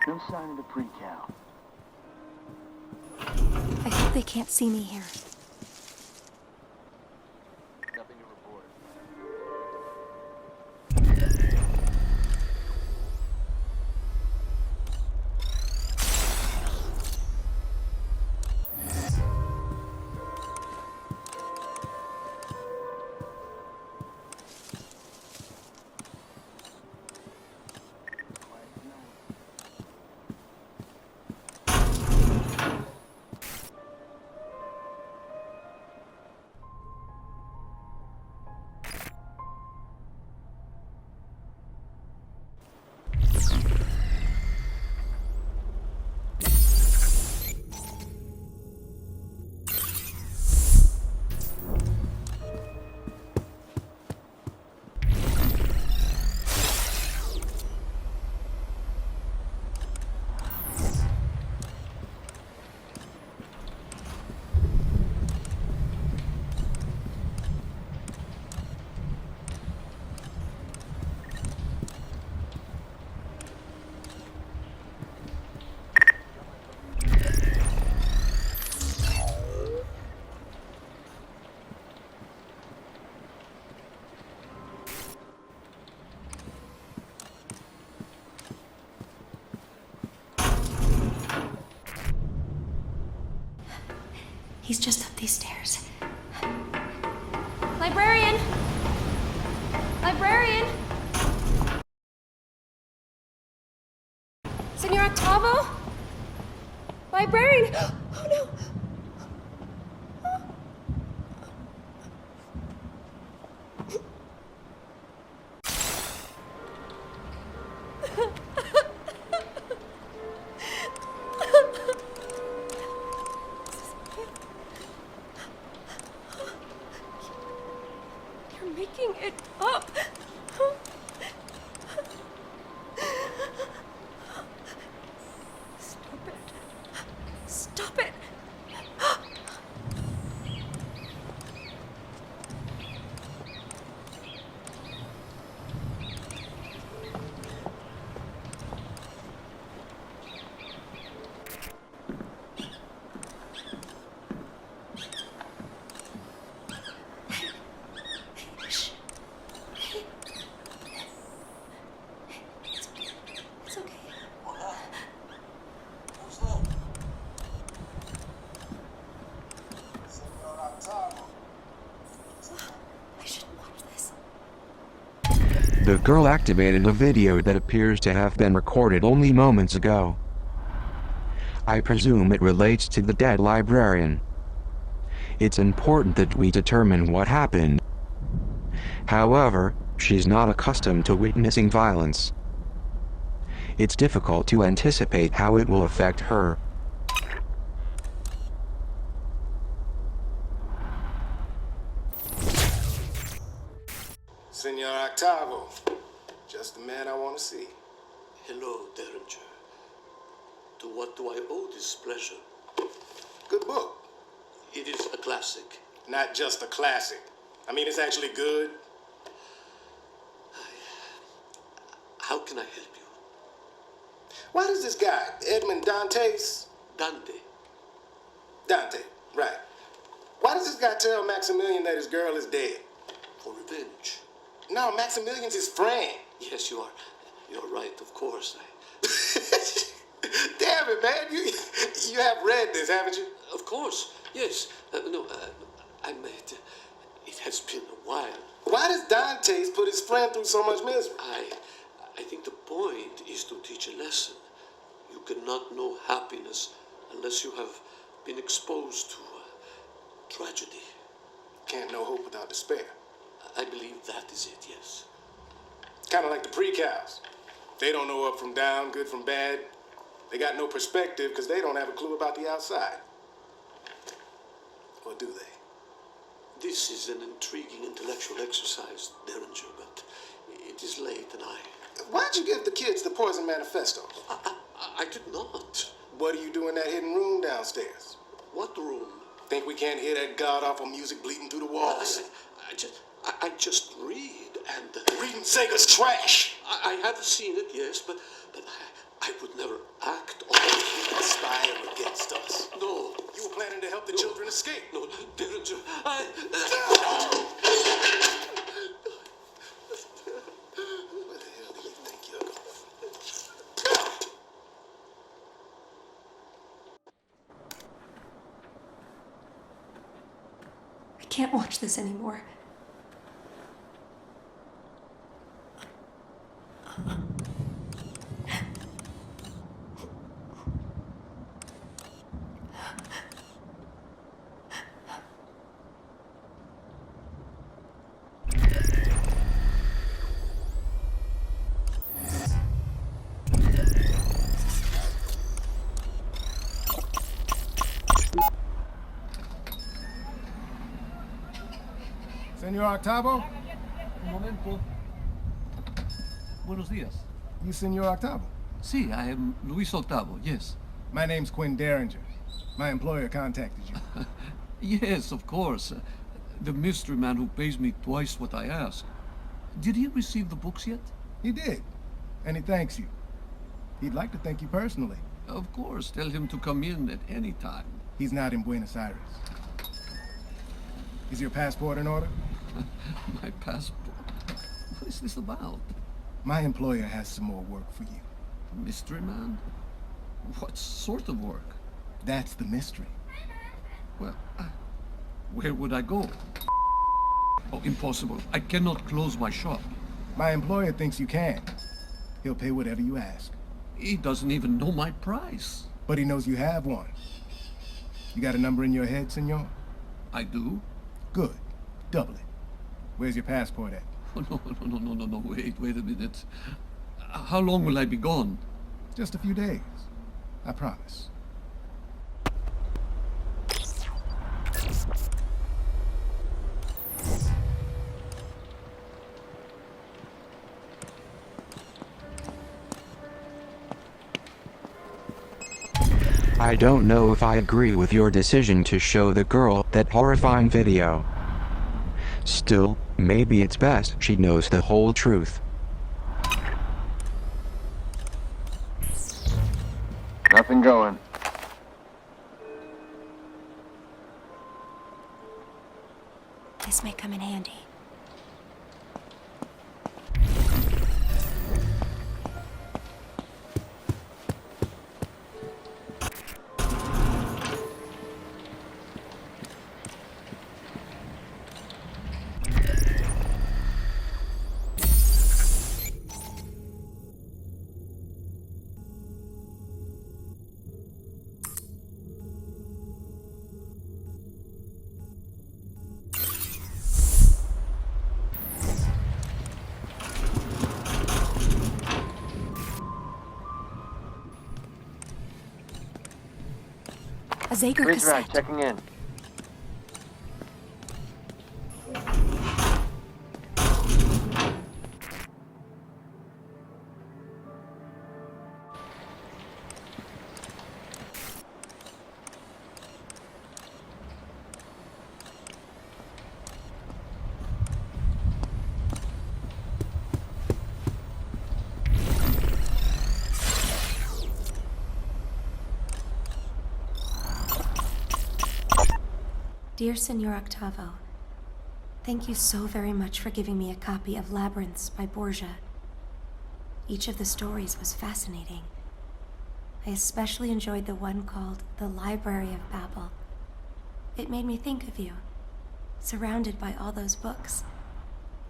No sign of the pre-cal. I hope they can't see me here. Nothing to report. He's just up these stairs. Librarian! Librarian! Senor Octavo? Librarian! Oh no! You're making it up! Stop it. Stop it! It's okay. I shouldn't watch this. The girl activated a video that appears to have been recorded only moments ago. I presume it relates to the dead librarian. It's important that we determine what happened. However, she's not accustomed to witnessing violence. It's difficult to anticipate how it will affect her. Senor Octavo, just the man I want to see. Hello, Derringer. To what do I owe this pleasure? Good book. It is a classic. Not just a classic. I mean, it's actually good. How can I help you? Why does this guy, Edmond Dantes? Dante. Dante, right. Why does this guy tell Maximilian that his girl is dead? For revenge. No, Maximilian's his friend. Yes, you are. You're right, of course. Damn it, man. You have read this, haven't you? Of course, yes. No, It has been a while. Why does Dantes put his friend through so much misery? I think the point is to teach a lesson. You cannot know happiness unless you have been exposed to tragedy. Can't know hope without despair. I believe that is it, yes. Kind of like the pre-cows. They don't know up from down, good from bad. They got no perspective because they don't have a clue about the outside. Or do they? This is an intriguing intellectual exercise, Derringer, but it is late and Why'd you give the kids the Poison Manifesto? I did not. What do you do in that hidden room downstairs? What room? Think we can't hear that god-awful music bleeding through the walls? I just read and... Reading Sega's trash! I have seen it, yes, but I would never act on it. Conspire against us. No. You were planning to help the children escape. No, Derringer, Where the hell do you think you're going? I can't watch this anymore. Senor Octavo? Un momento. Buenos días. You Senor Octavo? Sí, I am Luis Octavo, yes. My name's Quinn Derringer. My employer contacted you. Yes, of course. The mystery man who pays me twice what I ask. Did he receive the books yet? He did. And he thanks you. He'd like to thank you personally. Of course. Tell him to come in at any time. He's not in Buenos Aires. Is your passport in order? My passport? What is this about? My employer has some more work for you. Mystery man? What sort of work? That's the mystery. Well, where would I go? Oh, impossible. I cannot close my shop. My employer thinks you can. He'll pay whatever you ask. He doesn't even know my price. But he knows you have one. You got a number in your head, senor? I do. Good. Double it. Where's your passport at? Oh, no. Wait a minute. How long will I be gone? Just a few days. I promise. I don't know if I agree with your decision to show the girl that horrifying video. Still, maybe it's best she knows the whole truth. Nothing going. This may come in handy. A Zager cassette. Checking in. Dear Senor Octavo, thank you so very much for giving me a copy of Labyrinths by Borgia. Each of the stories was fascinating. I especially enjoyed the one called The Library of Babel. It made me think of you, surrounded by all those books,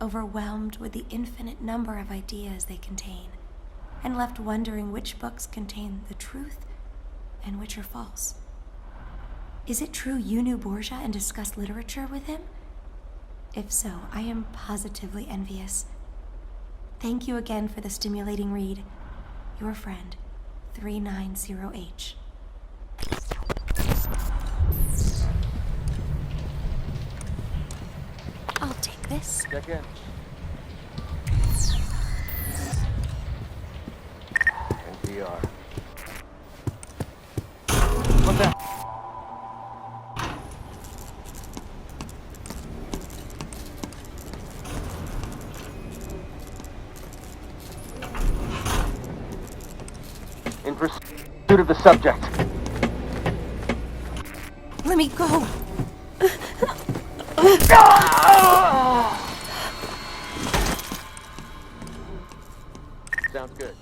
overwhelmed with the infinite number of ideas they contain, and left wondering which books contain the truth and which are false. Is it true you knew Borgia and discussed literature with him? If so, I am positively envious. Thank you again for the stimulating read. Your friend, 390H. I'll take this. Check in. NPR. What the? In pursuit of the subject. Let me go. Sounds good.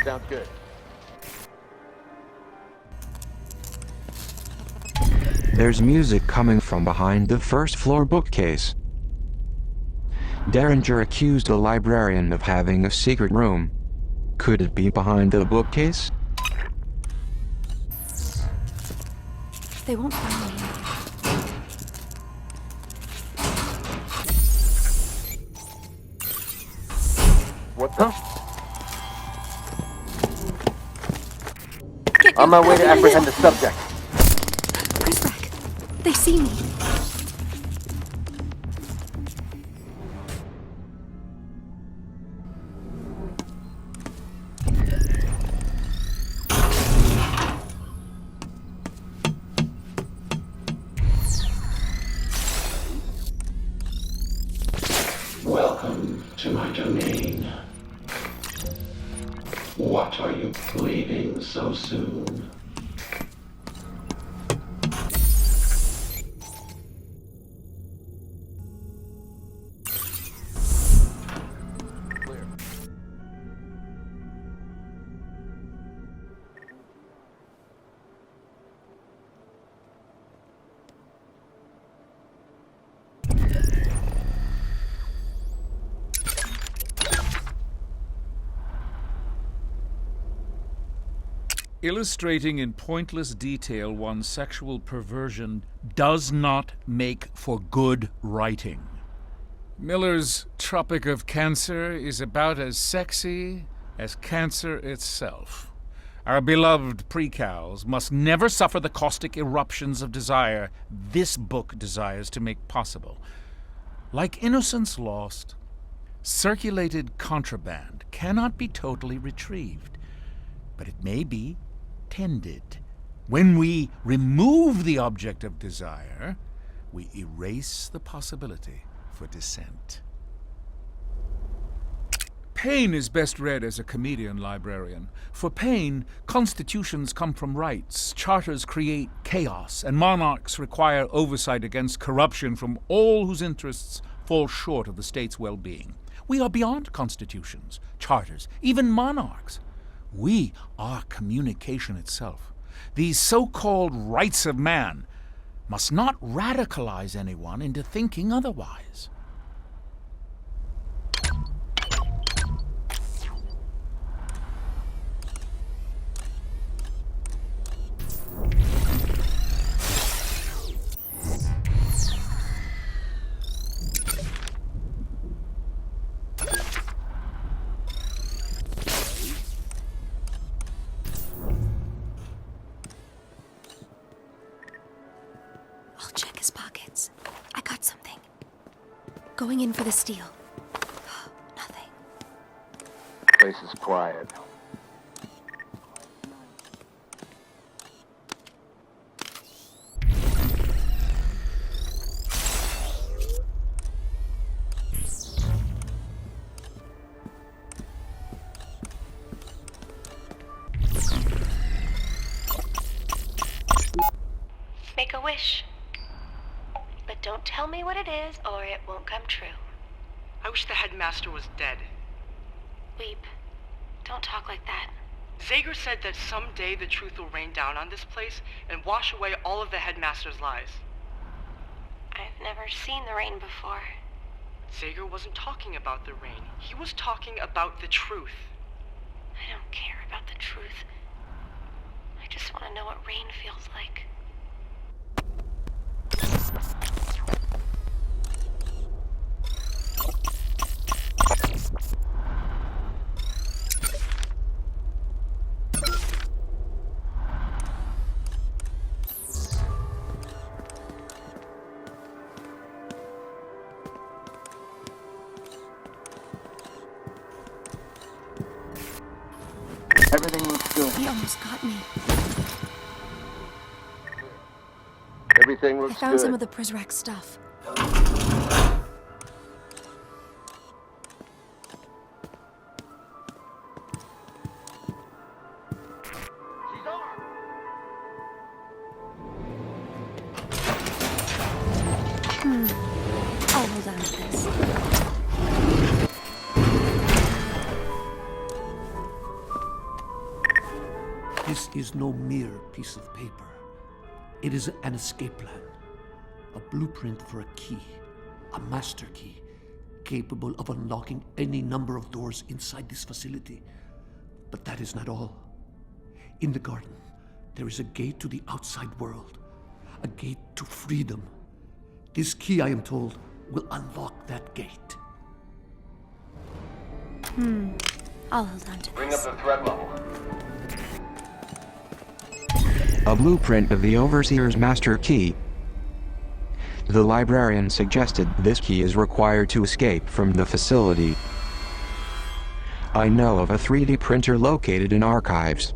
Sounds good. There's music coming from behind the first floor bookcase. Derringer accused a librarian of having a secret room. Could it be behind the bookcase? They won't find me. What the? On my way to apprehend the subject. They see me. Welcome to my domain. What are you leaving so soon? Illustrating in pointless detail one's sexual perversion does not make for good writing. Miller's Tropic of Cancer is about as sexy as cancer itself. Our beloved precals must never suffer the caustic eruptions of desire this book desires to make possible. Like Innocence Lost, circulated contraband cannot be totally retrieved, but it may be tended. When we remove the object of desire, we erase the possibility for dissent. Paine is best read as a comedian librarian. For Paine, constitutions come from rights, charters create chaos, and monarchs require oversight against corruption from all whose interests fall short of the state's well-being. We are beyond constitutions, charters, even monarchs. We are communication itself. These so-called rights of man must not radicalize anyone into thinking otherwise. Going in for the steal. Nothing. Place is quiet. Make a wish. But don't tell me what it is, or it won't come true. I wish the headmaster was dead. Weep. Don't talk like that. Zager said that someday the truth will rain down on this place and wash away all of the headmaster's lies. I've never seen the rain before. Zager wasn't talking about the rain. He was talking about the truth. I don't care about the truth. I just want to know what rain feels like. Everything looks good. He almost got me. Everything looks I found good. some of the Prizrak stuff. I'll hold on to this. This is no mere piece of paper. It is an escape plan. A blueprint for a key. A master key. Capable of unlocking any number of doors inside this facility. But that is not all. In the garden, there is a gate to the outside world. A gate to freedom. This key, I am told, will unlock that gate. I'll hold on to this. Bring up the threat level. A blueprint of the Overseer's master key. The librarian suggested this key is required to escape from the facility. I know of a 3D printer located in archives.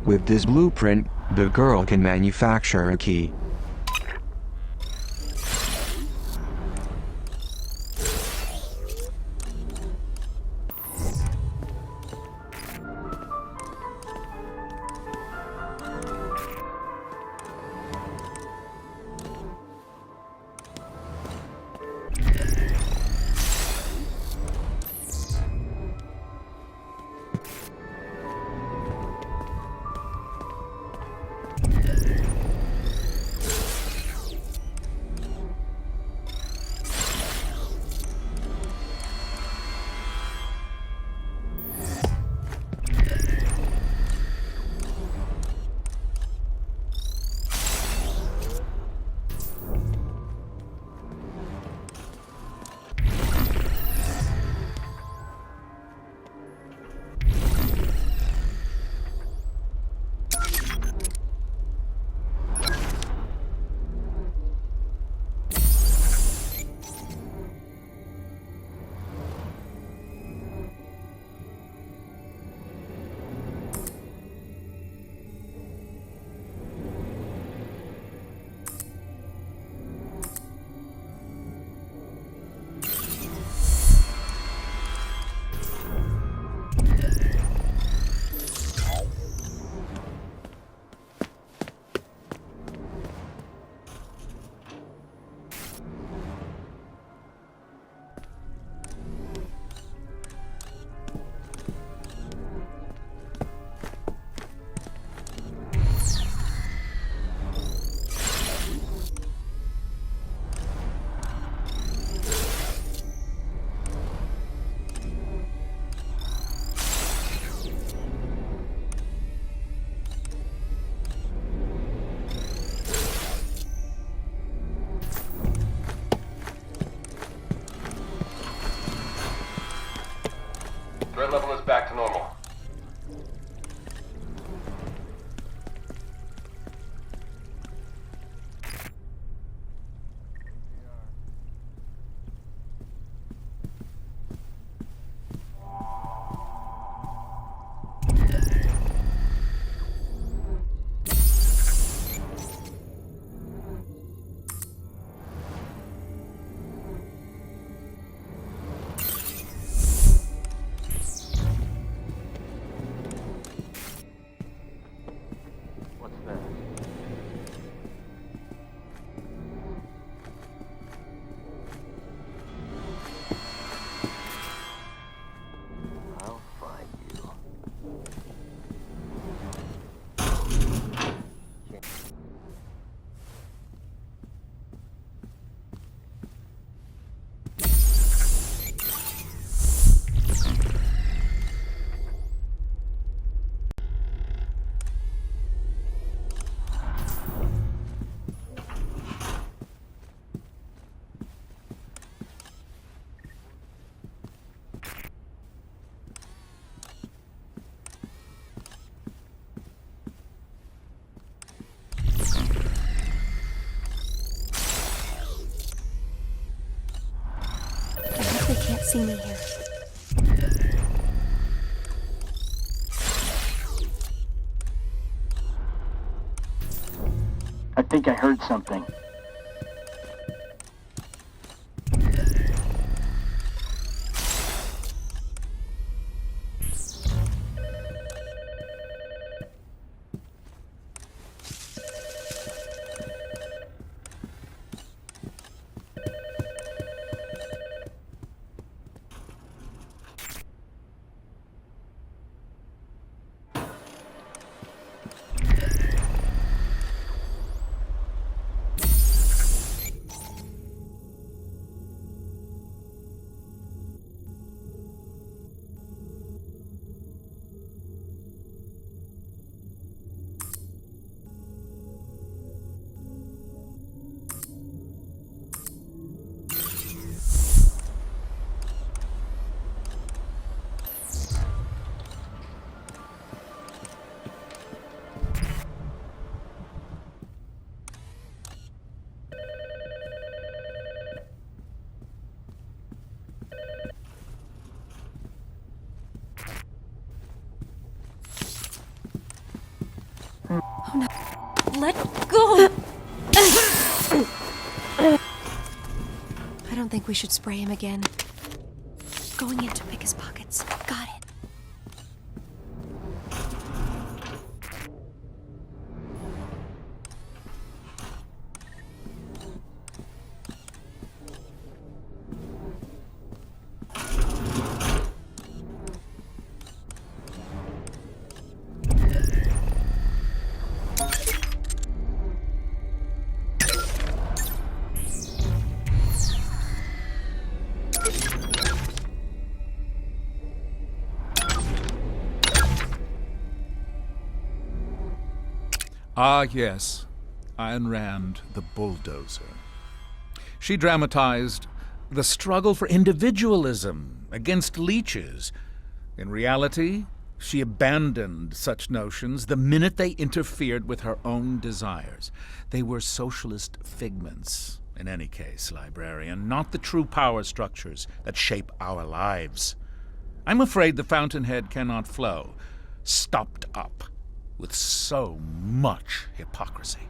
With this blueprint, the girl can manufacture a key. see me here. I think I heard something. Oh no. Let go! I don't think we should spray him again. Going in to pick his pockets. Got it. Ah, yes, Ayn Rand, the bulldozer. She dramatized the struggle for individualism against leeches. In reality, she abandoned such notions the minute they interfered with her own desires. They were socialist figments, in any case, librarian, not the true power structures that shape our lives. I'm afraid the fountainhead cannot flow, stopped up with so much hypocrisy.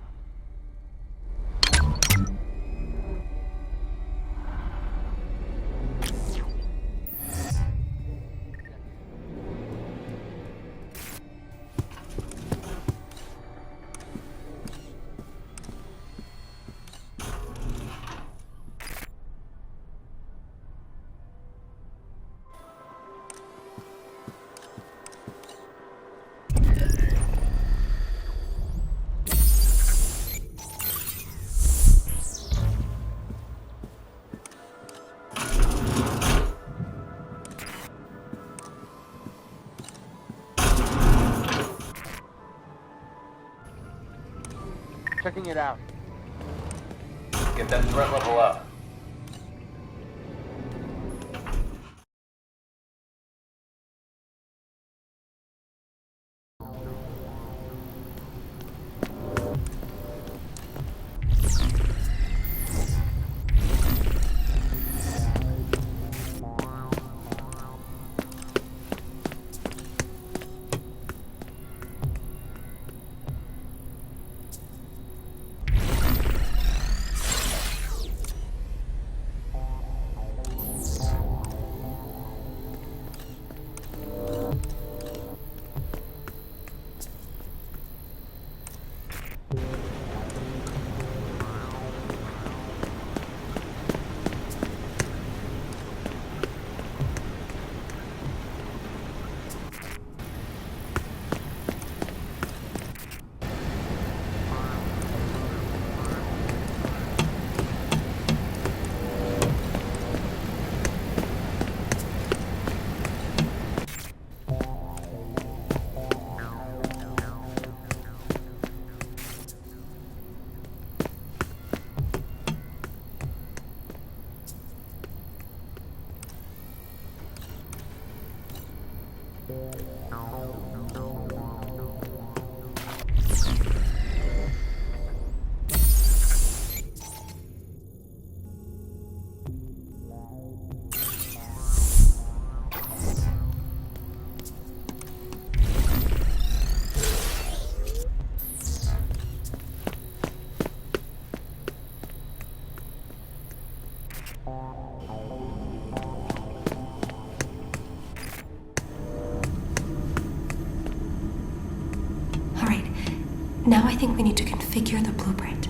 Checking it out. Get that threat level up. All right, now I think we need to configure the blueprint.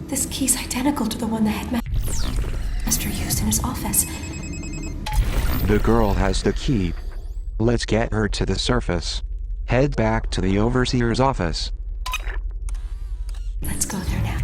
This key's identical to the one the headmaster used in his office. The girl has the key. Let's get her to the surface. Head back to the overseer's office. Let's go there now.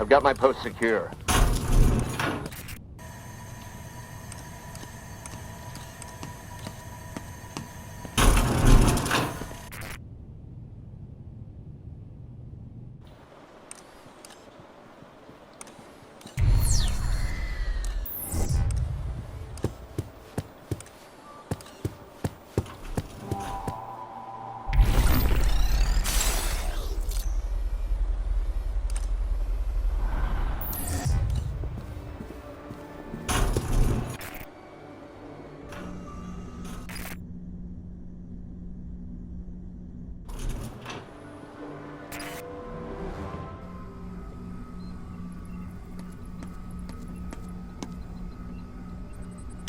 I've got my post secure.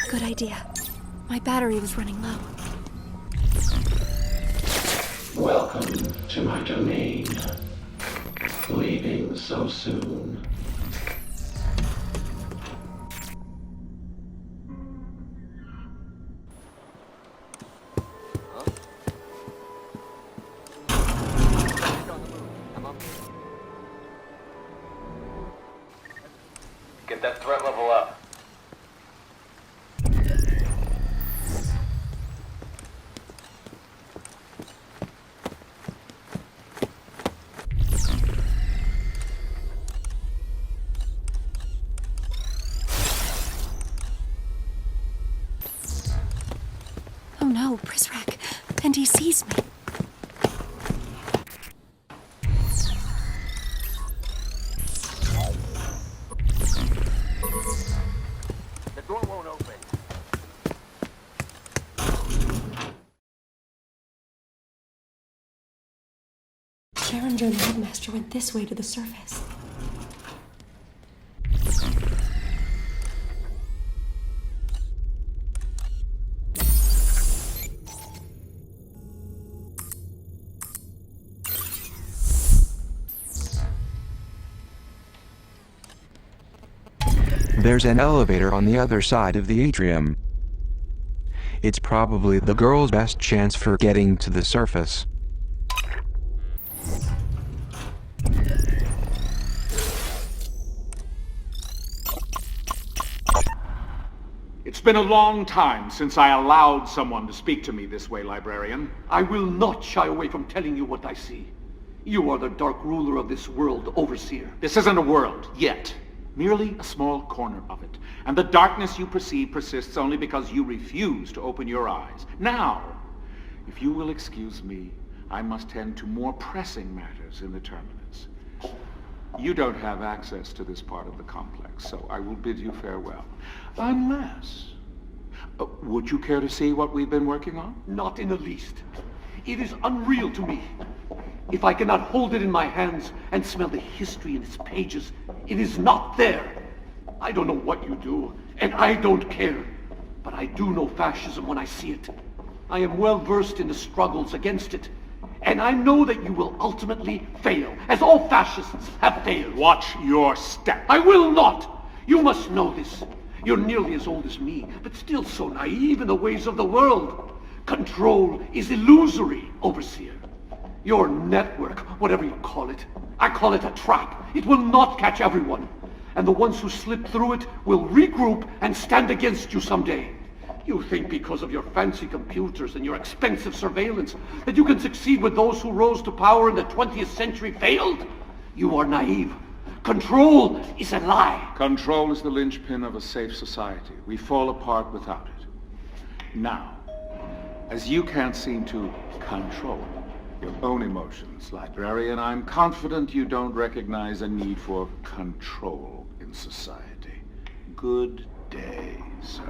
Good idea. My battery was running low. Welcome to my domain. Leaving so soon. Get that threat level up. Oh no, Prisrak. And he sees me. The door won't open. Derringer and the headmaster went this way to the surface. There's an elevator on the other side of the atrium. It's probably the girl's best chance for getting to the surface. It's been a long time since I allowed someone to speak to me this way, librarian. I will not shy away from telling you what I see. You are the dark ruler of this world, Overseer. This isn't a world, yet. Merely a small corner of it. And the darkness you perceive persists only because you refuse to open your eyes. Now, if you will excuse me, I must tend to more pressing matters in the terminus. You don't have access to this part of the complex, so I will bid you farewell. Unless... would you care to see what we've been working on? Not in the least. It is unreal to me. If I cannot hold it in my hands and smell the history in its pages, it is not there. I don't know what you do, and I don't care. But I do know fascism when I see it. I am well versed in the struggles against it. And I know that you will ultimately fail, as all fascists have failed. Watch your step. I will not! You must know this. You're nearly as old as me, but still so naive in the ways of the world. Control is illusory, Overseer. Your network, whatever you call it, I call it a trap. It will not catch everyone. And the ones who slip through it will regroup and stand against you someday. You think because of your fancy computers and your expensive surveillance that you can succeed with those who rose to power in the 20th century failed? You are naive. Control is a lie. Control is the linchpin of a safe society. We fall apart without it. Now, as you can't seem to control your own emotions, librarian, I'm confident you don't recognize a need for control in society. Good day, sir.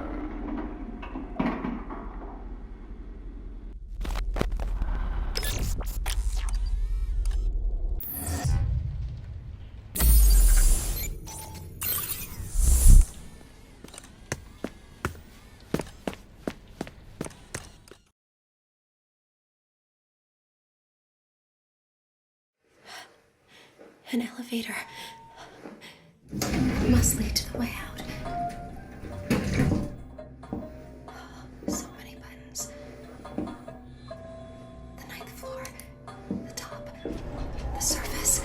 An elevator. It must lead to the way out. So many buttons. The ninth floor. The top. The surface.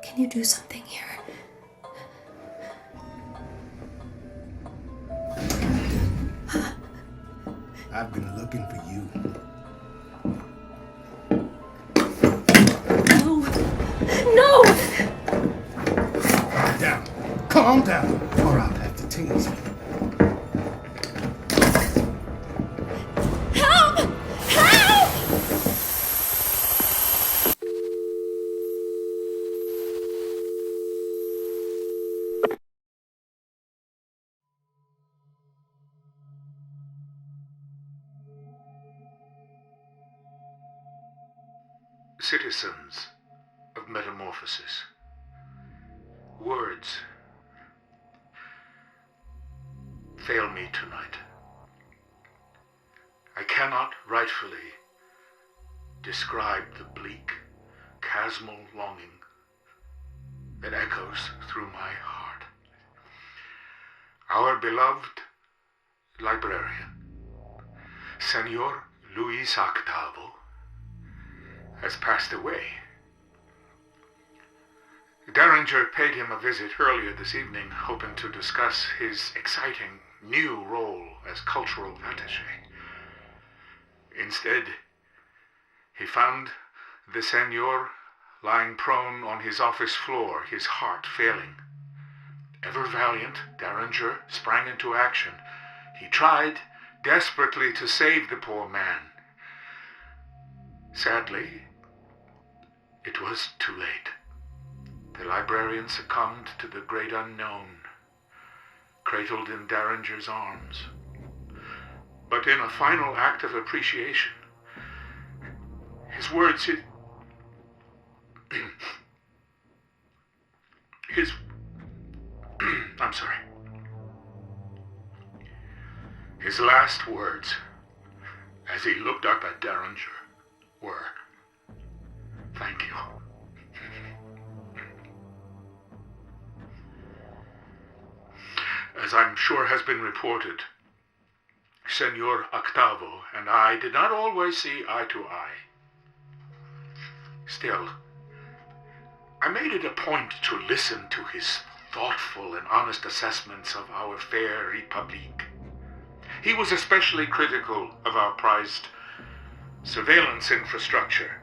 Can you do something here? I've been looking for you. No! No! Calm down, or I'll have to tase you. Help! Help! Citizens of Metamorphosis. Words fail me tonight. I cannot rightfully describe the bleak, chasmal longing that echoes through my heart. Our beloved librarian, Senor Luis Octavo, has passed away. Derringer paid him a visit earlier this evening, hoping to discuss his exciting new role as cultural attaché. Instead, he found the Senor lying prone on his office floor, his heart failing. Ever valiant, Derringer sprang into action. He tried desperately to save the poor man. Sadly, it was too late. The librarian succumbed to the great unknown, cradled in Derringer's arms. But in a final act of appreciation, his words hit... I'm sorry. His last words, as he looked up at Derringer, were, "Thank you." As I'm sure has been reported, Senor Octavo and I did not always see eye to eye. Still, I made it a point to listen to his thoughtful and honest assessments of our fair République. He was especially critical of our prized surveillance infrastructure.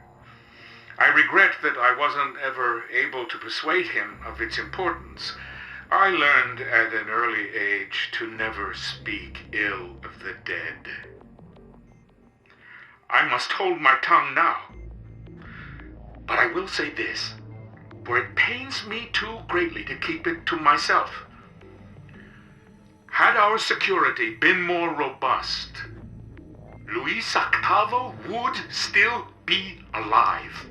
I regret that I wasn't ever able to persuade him of its importance. I learned at an early age to never speak ill of the dead. I must hold my tongue now. But I will say this, for it pains me too greatly to keep it to myself. Had our security been more robust, Luis Octavo would still be alive.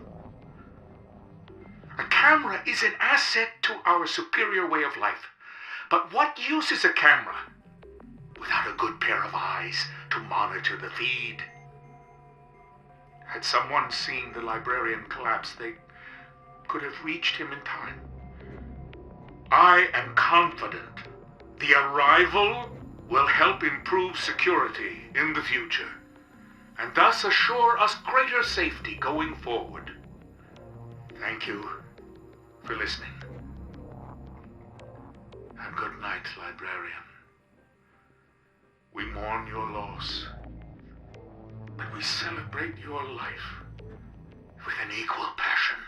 A camera is an asset to our superior way of life. But what use is a camera without a good pair of eyes to monitor the feed? Had someone seen the librarian collapse, they could have reached him in time. I am confident the arrival will help improve security in the future, and thus assure us greater safety going forward. Thank you for listening. And good night, librarian. We mourn your loss, but we celebrate your life with an equal passion.